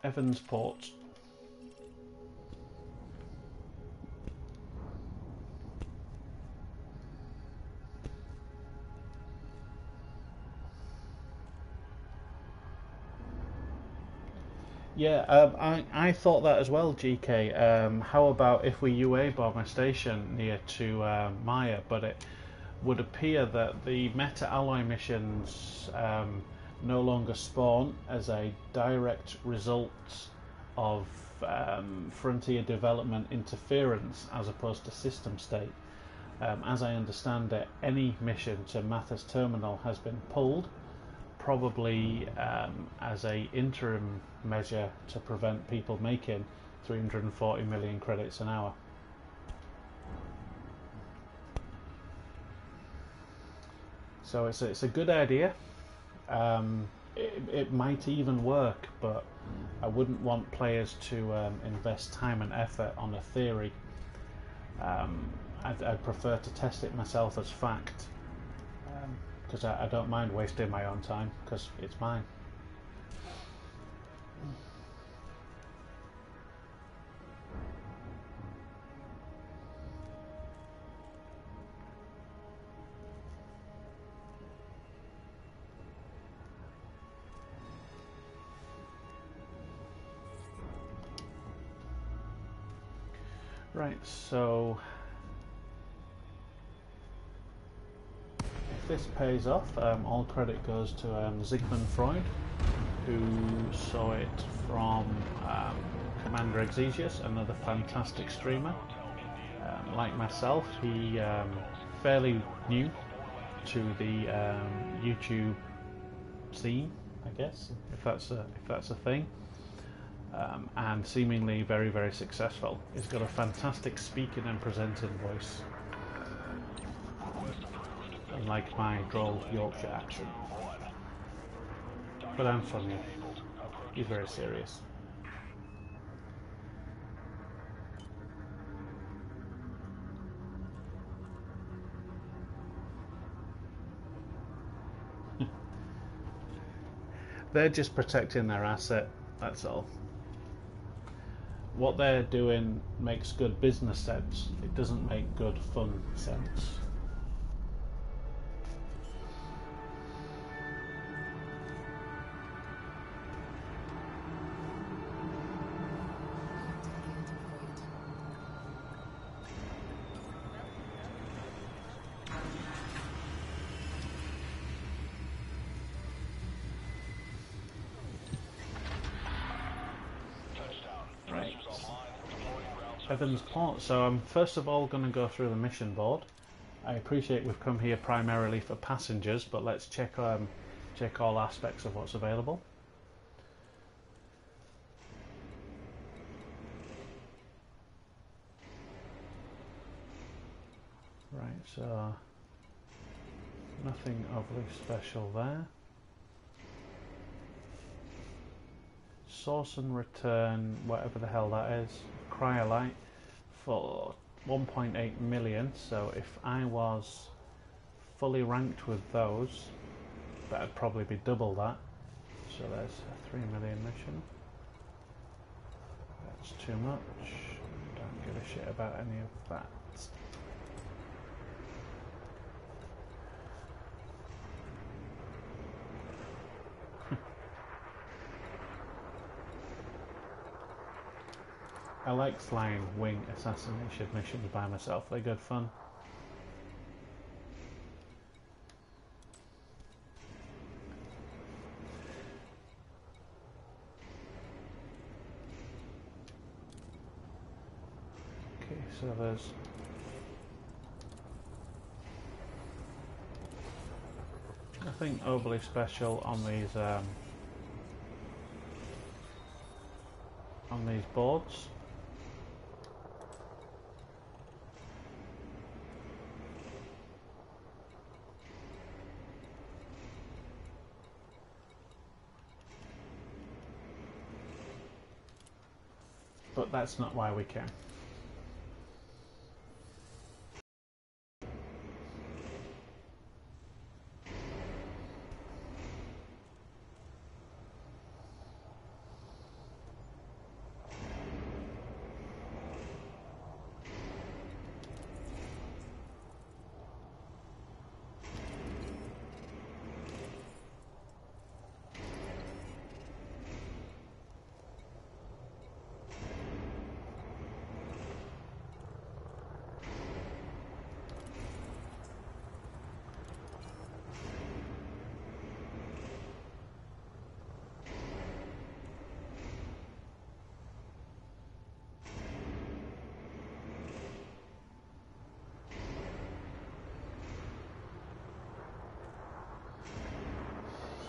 Evansport. Yeah, I thought that as well, GK. How about if we UA bomb a station near to Maia, but it would appear that the meta-alloy missions no longer spawn as a direct result of frontier development interference as opposed to system state. As I understand it, any mission to Mathis Terminal has been pulled, probably as a interim measure to prevent people making 340 million credits an hour. So it's a good idea. It might even work, but I wouldn't want players to invest time and effort on a theory. I'd prefer to test it myself as fact, because I don't mind wasting my own time, because it's mine. Right, so if this pays off, all credit goes to Sigmund Freud, who saw it from Commander Exesius, another fantastic streamer. Like myself, he fairly new to the YouTube scene, I guess, if that's a thing. And seemingly very, very successful. He's got a fantastic speaking and presenting voice, unlike my droll Yorkshire accent. But I'm from you. He's very serious. They're just protecting their asset, that's all. What they're doing makes good business sense. It doesn't make good fun sense. Right. Evans Port. So I'm first of all going to go through the mission board. I appreciate we've come here primarily for passengers, but let's check all aspects of what's available. Right, so nothing overly special there. Source and return, whatever the hell that is, cryolite for 1.8 million. So if I was fully ranked with those, that'd probably be double that. So there's a 3 million mission. That's too much. Don't give a shit about any of that. I like flying wing assassination missions by myself, they're good fun. Okay, so there's nothing overly special on these boards. But that's not why we came.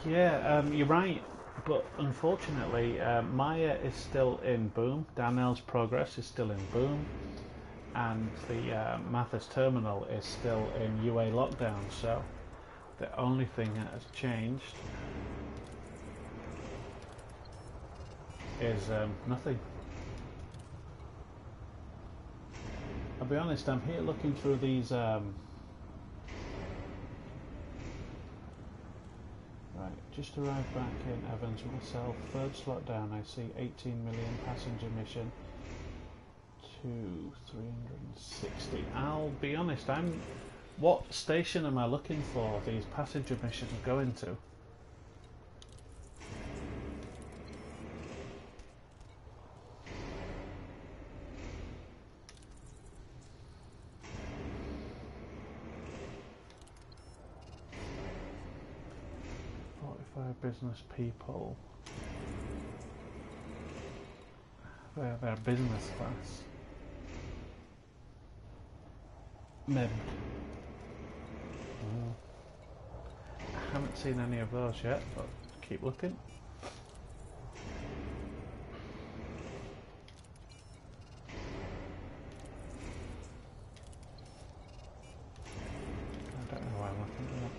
Yeah, you're right, but unfortunately, Maia is still in boom. Darnell's progress is still in boom, and the Mathis terminal is still in UA lockdown. So the only thing that has changed is nothing. I'll be honest, I'm here looking through these. Right, just arrived back in Evans myself. Third slot down, I see 18 million passenger mission to 360. I'll be honest, what station am I looking for these passenger missions going to? Business people. They're business class. Mid. I haven't seen any of those yet, but keep looking. I don't know why I'm looking at that.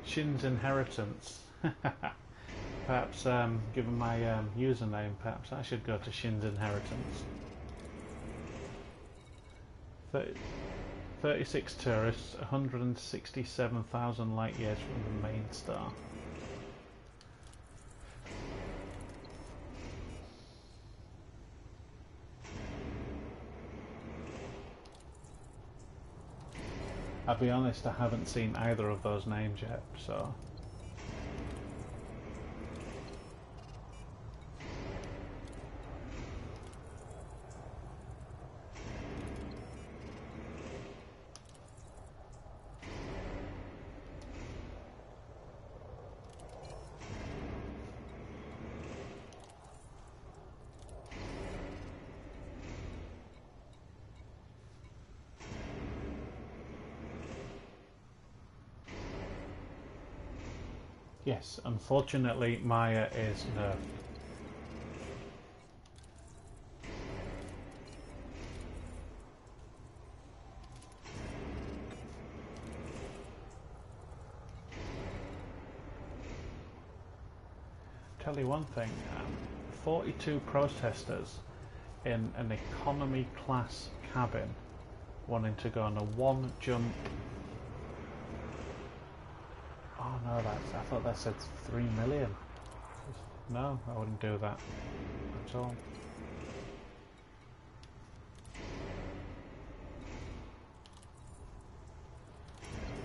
Shin's Inheritance. Perhaps, given my username, perhaps I should go to Shin's Inheritance. 36 tourists, 167,000 light years from the main star. I'll be honest, I haven't seen either of those names yet, so... Yes, unfortunately Maia is nerfed. Tell you one thing, 42 protesters in an economy class cabin wanting to go on a one jump. Oh no, I thought that said 3 million. No, I wouldn't do that at all.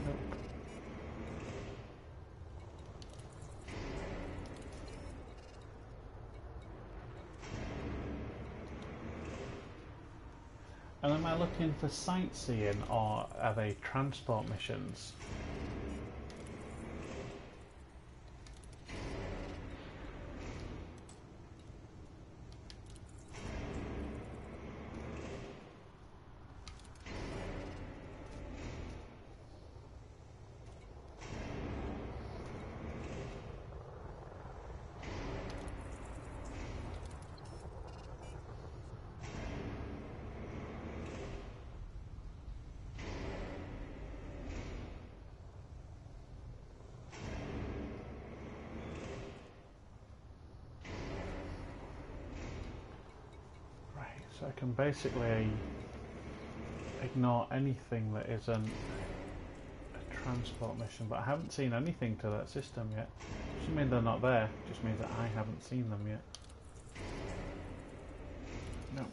Nope. And am I looking for sightseeing or are they transport missions? So I can basically ignore anything that isn't a transport mission, but I haven't seen anything to that system yet. Doesn't mean they're not there, just means that I haven't seen them yet. No.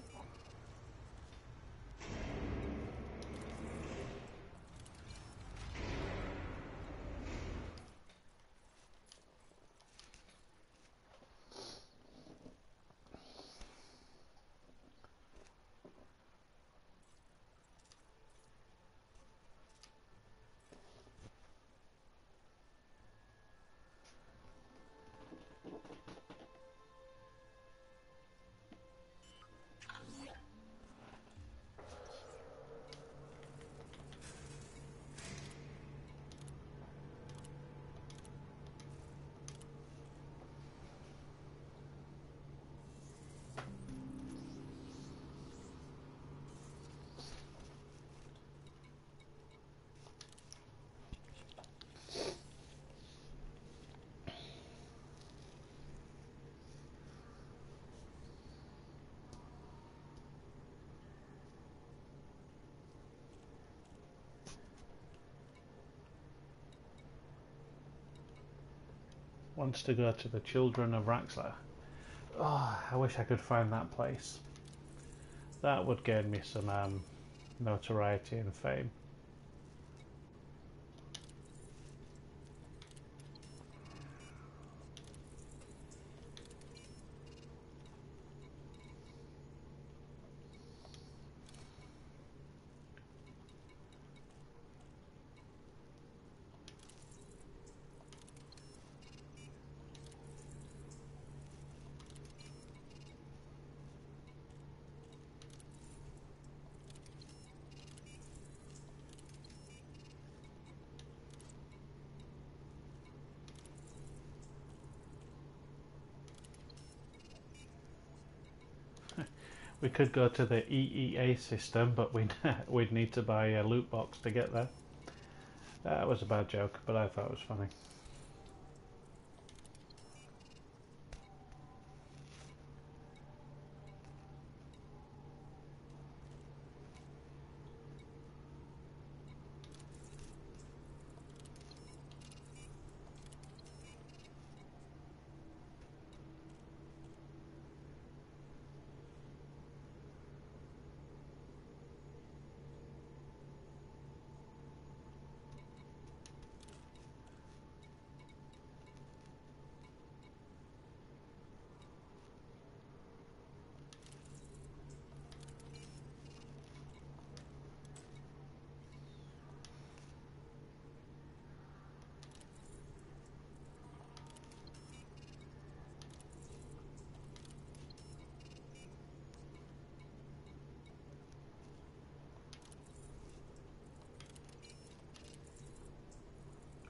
Wants to go to the Children of Raxla. Oh, I wish I could find that place. That would gain me some notoriety and fame. We could go to the EEA system, but we'd need to buy a loot box to get there. That was a bad joke, but I thought it was funny.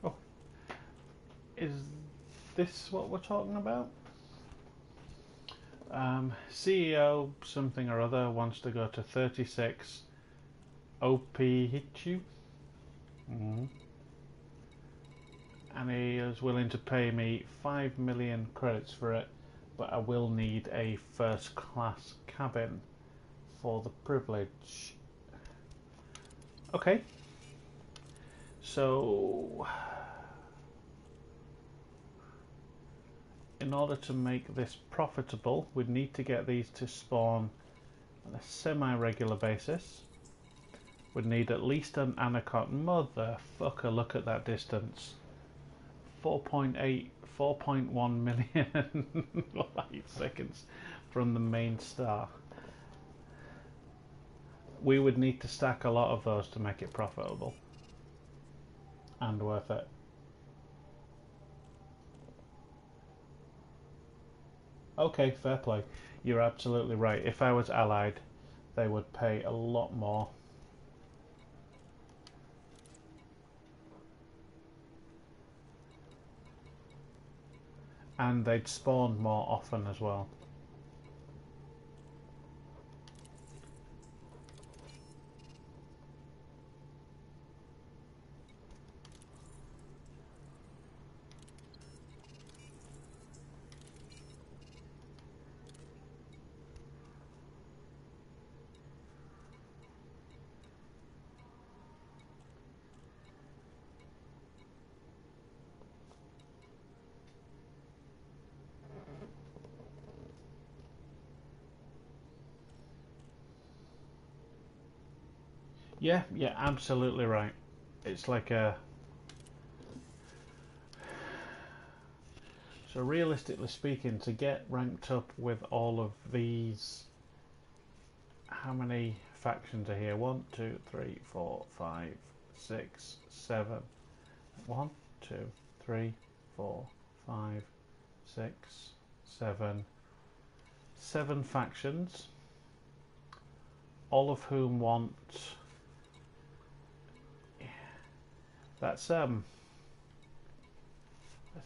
Oh, is this what we're talking about? CEO something or other wants to go to 36 OPHU. And he is willing to pay me 5 million credits for it, but I will need a first class cabin for the privilege. Okay. So in order to make this profitable, we'd need to get these to spawn on a semi-regular basis. We'd need at least an Anacott. Motherfucker, look at that distance. 4.1 million light seconds from the main star. We would need to stack a lot of those to make it profitable and worth it. Okay, fair play. You're absolutely right. If I was allied, they would pay a lot more. And they'd spawn more often as well. Yeah, yeah, absolutely right. It's like a... So realistically speaking, to get ranked up with all of these... How many factions are here? 1, 2, 3, 4, 5, 6, 7. 1, 2, 3, 4, 5, 6, 7. 7 factions. All of whom want... That's a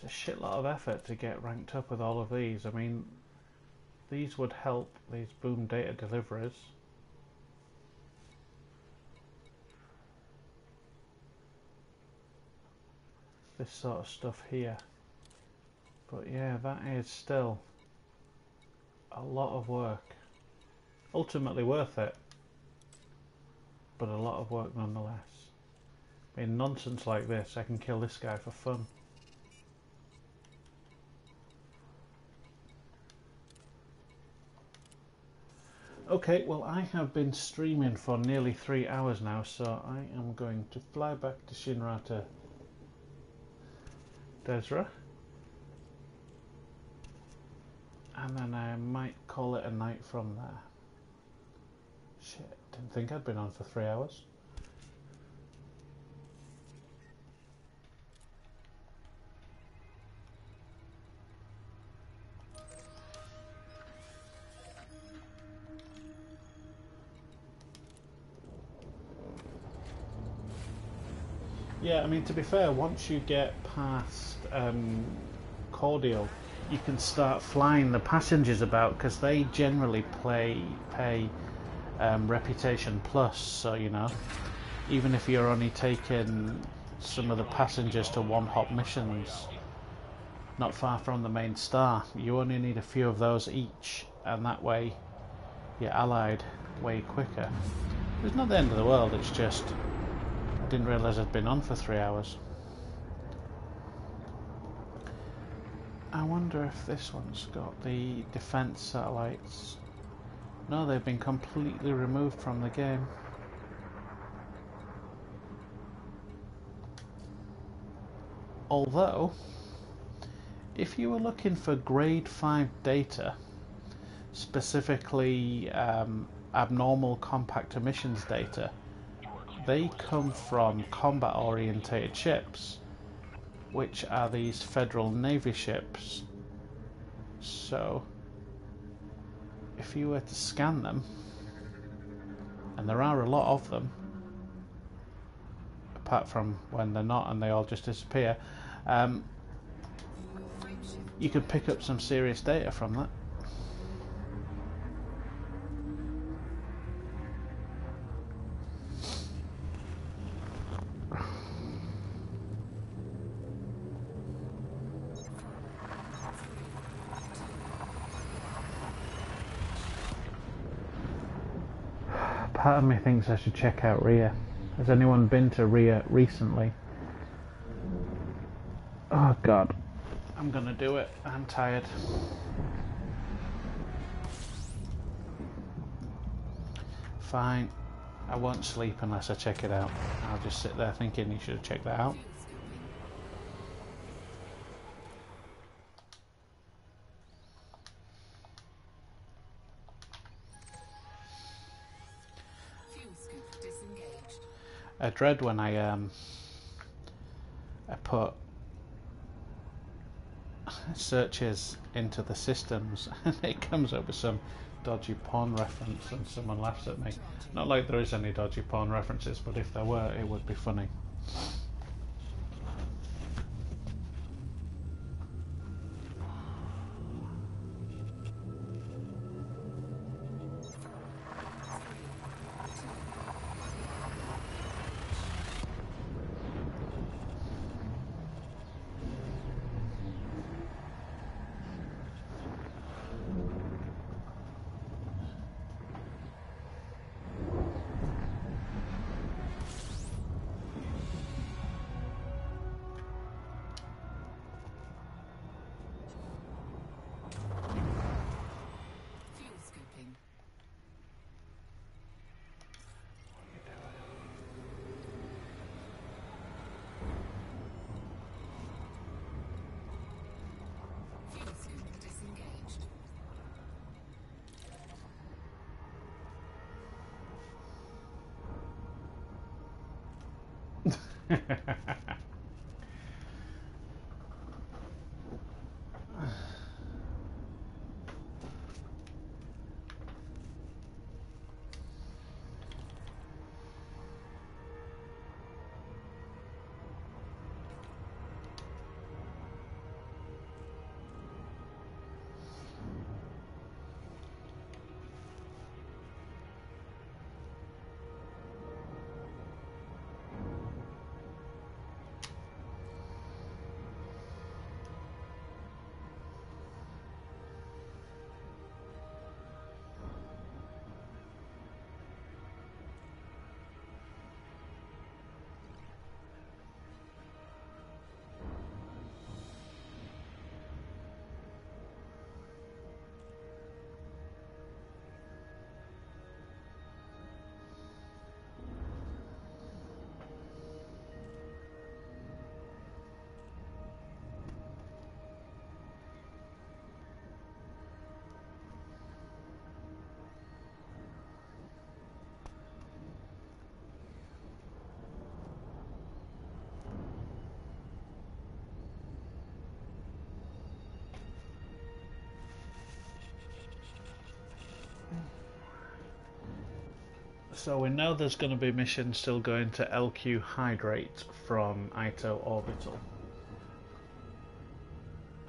shitload of effort to get ranked up with all of these. I mean, these would help these boom data deliverers. This sort of stuff here. But yeah, that is still a lot of work. Ultimately worth it, but a lot of work nonetheless. I mean, nonsense like this, I can kill this guy for fun. Okay, well, I have been streaming for nearly 3 hours now, so I am going to fly back to Shinra to Desra. And then I might call it a night from there. Shit, didn't think I'd been on for 3 hours. Yeah, I mean, to be fair, once you get past Cordial, you can start flying the passengers about, because they generally pay Reputation Plus, so, you know, even if you're only taking some of the passengers to one-hop missions not far from the main star. You only need a few of those each, and that way you're allied way quicker. It's not the end of the world, it's just I didn't realise I'd been on for 3 hours. I wonder if this one's got the defence satellites. No, they've been completely removed from the game. Although, if you were looking for grade 5 data, specifically abnormal compact emissions data, they come from combat orientated ships, which are these Federal Navy ships. So if you were to scan them, and there are a lot of them, apart from when they're not and they all just disappear, you could pick up some serious data from that. Part of me thinks I should check out Rhea. Has anyone been to Rhea recently? Oh god. I'm gonna do it. I'm tired. Fine. I won't sleep unless I check it out. I'll just sit there thinking you should have checked that out. I dread when I put searches into the systems and it comes up with some dodgy porn reference and someone laughs at me. Not like there is any dodgy porn references, but if there were, it would be funny. So we know there's going to be missions still going to LQ Hydrate from Ito Orbital.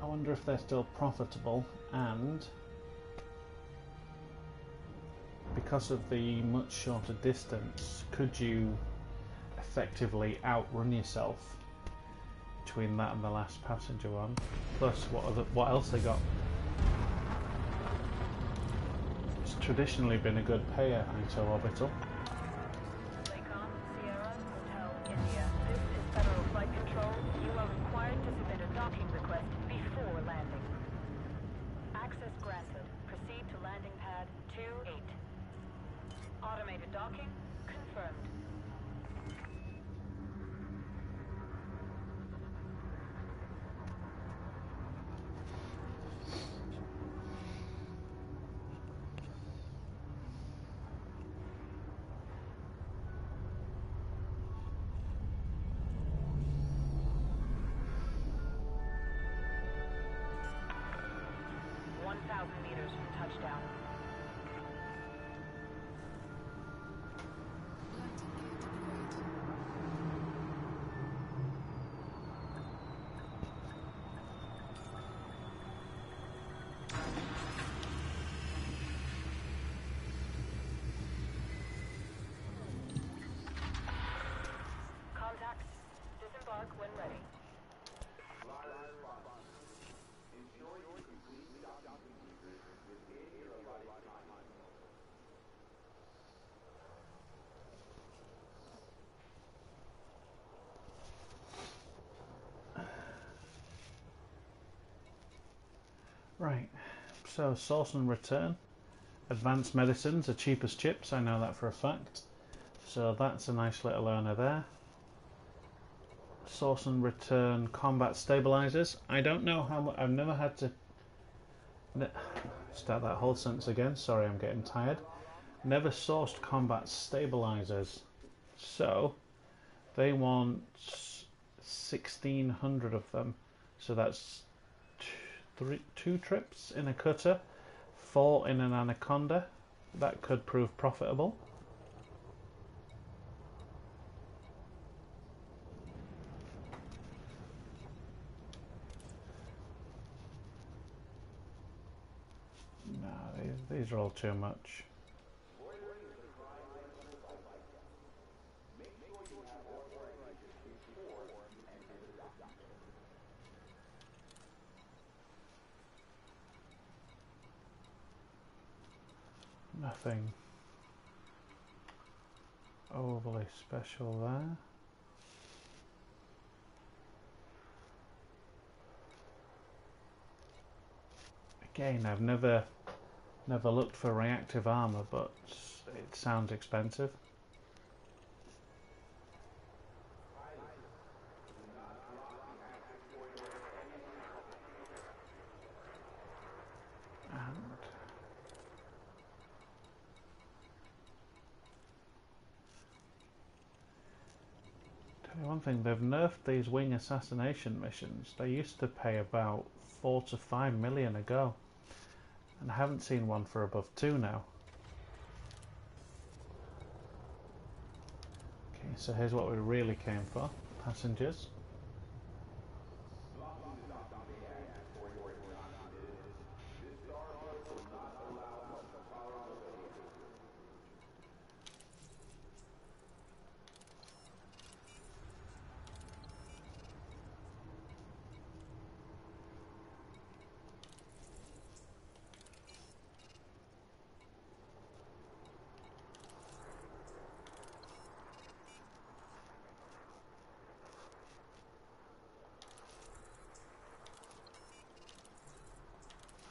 I wonder if they're still profitable, and because of the much shorter distance, could you effectively outrun yourself between that and the last passenger one. Plus, what else they got? It's traditionally been a good payer, ISO Orbital. Lakon, Sierra, Hotel, India. This is Federal Flight Control. You are required to submit a docking request before landing. Access granted. Proceed to landing pad 28. Automated docking confirmed. Meters from touchdown. Contact. Disembark when ready. Right, so source and return. Advanced medicines are cheap as chips, I know that for a fact. So that's a nice little earner there. Source and return combat stabilizers. I don't know how much, I've never had to... Start that whole sentence again, sorry I'm getting tired. Never sourced combat stabilizers. So, they want 1,600 of them. So that's two trips in a cutter, 4 in an Anaconda. That could prove profitable. No, these are all too much. Nothing overly special there. Again, I've never looked for reactive armor, but it sounds expensive. One thing, they've nerfed these wing assassination missions. They used to pay about 4 to 5 million a go, and I haven't seen one for above 2 now. Okay, so here's what we really came for, passengers.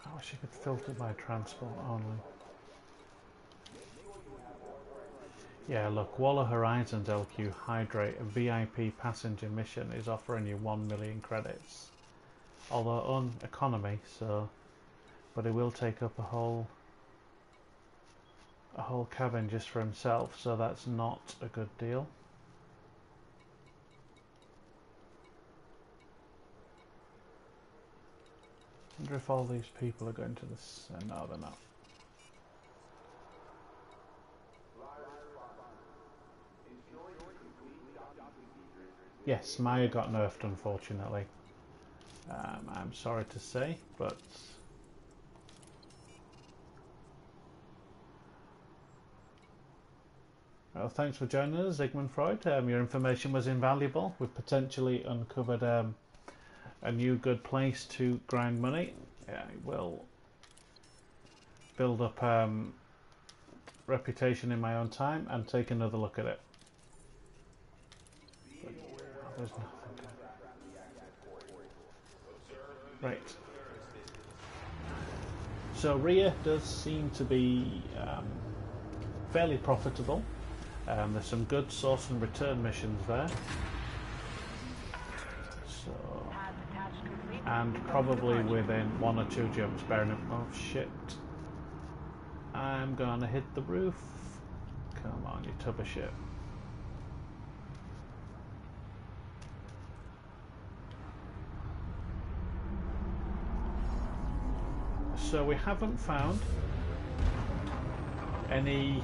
I wish you could filter by transport only. Yeah, look, Waller Horizons LQ Hydrate, a VIP passenger mission, is offering you 1 million credits. Although on economy, so, but he will take up a whole cabin just for himself, so that's not a good deal. I wonder if all these people are going to this. No, they're not. Yes, Maia got nerfed, unfortunately. I'm sorry to say, but Well, thanks for joining us, Sigmund Freud. Your information was invaluable. We've potentially uncovered a new good place to grind money. I will build up reputation in my own time and take another look at it. But there's nothing. Right. So Ria does seem to be fairly profitable. There's some good source and return missions there. So, and probably within 1 or 2 jumps, bearing up. Oh shit. I'm gonna hit the roof. Come on, you tub of shit. So we haven't found any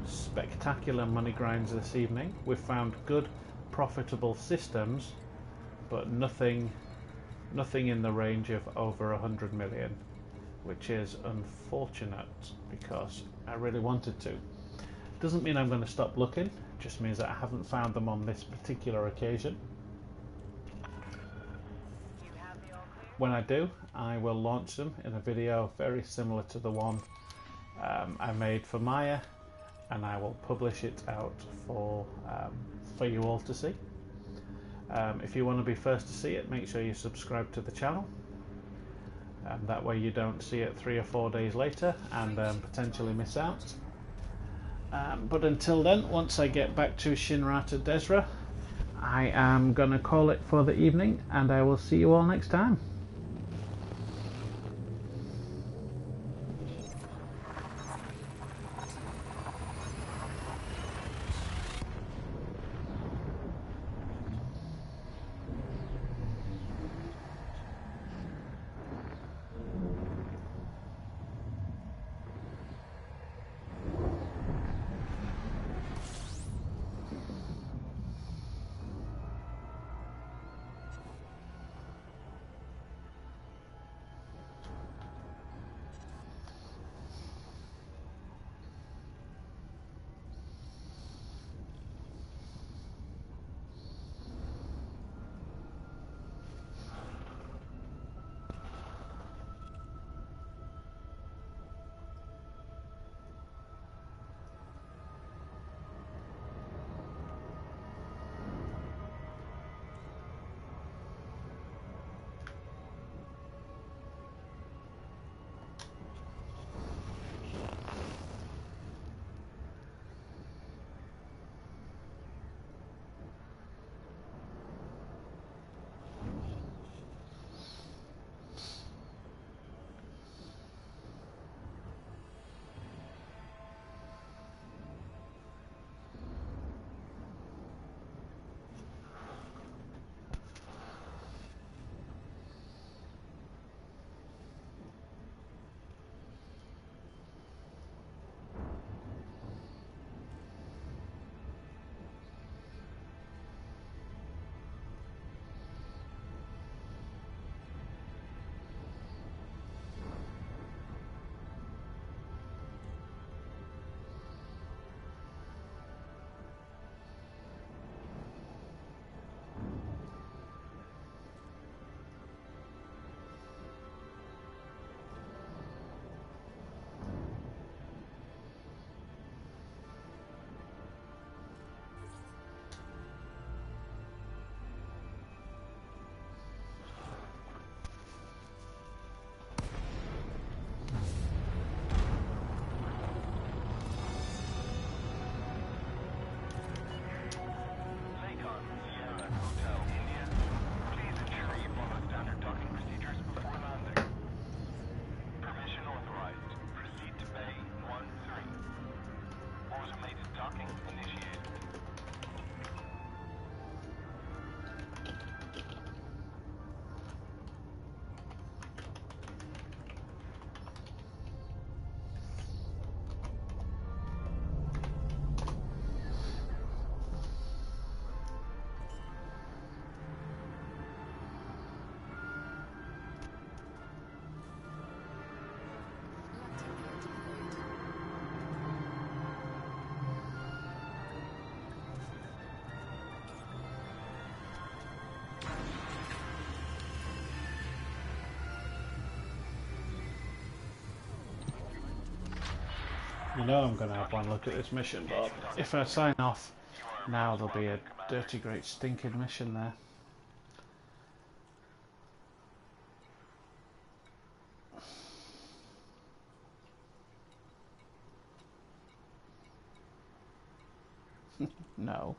spectacular money grinds this evening. We've found good, profitable systems, but nothing in the range of over 100 million, which is unfortunate because I really wanted to. Doesn't mean I'm going to stop looking, just means that I haven't found them on this particular occasion. When I do, I will launch them in a video very similar to the one I made for Maia, and I will publish it out for you all to see. If you want to be first to see it, make sure you subscribe to the channel. That way you don't see it 3 or 4 days later and potentially miss out. But until then, once I get back to Shinrata Desra, I am going to call it for the evening, and I will see you all next time. You know I'm going to have one look at this mission, but if I sign off now, there'll be a dirty, great, stinking mission there. No.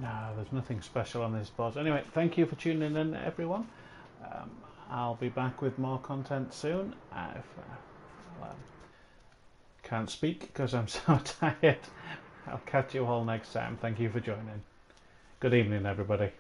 No, there's nothing special on this boss. Anyway, thank you for tuning in, everyone. I'll be back with more content soon. If can't speak because I'm so tired. I'll catch you all next time. Thank you for joining. Good evening, everybody.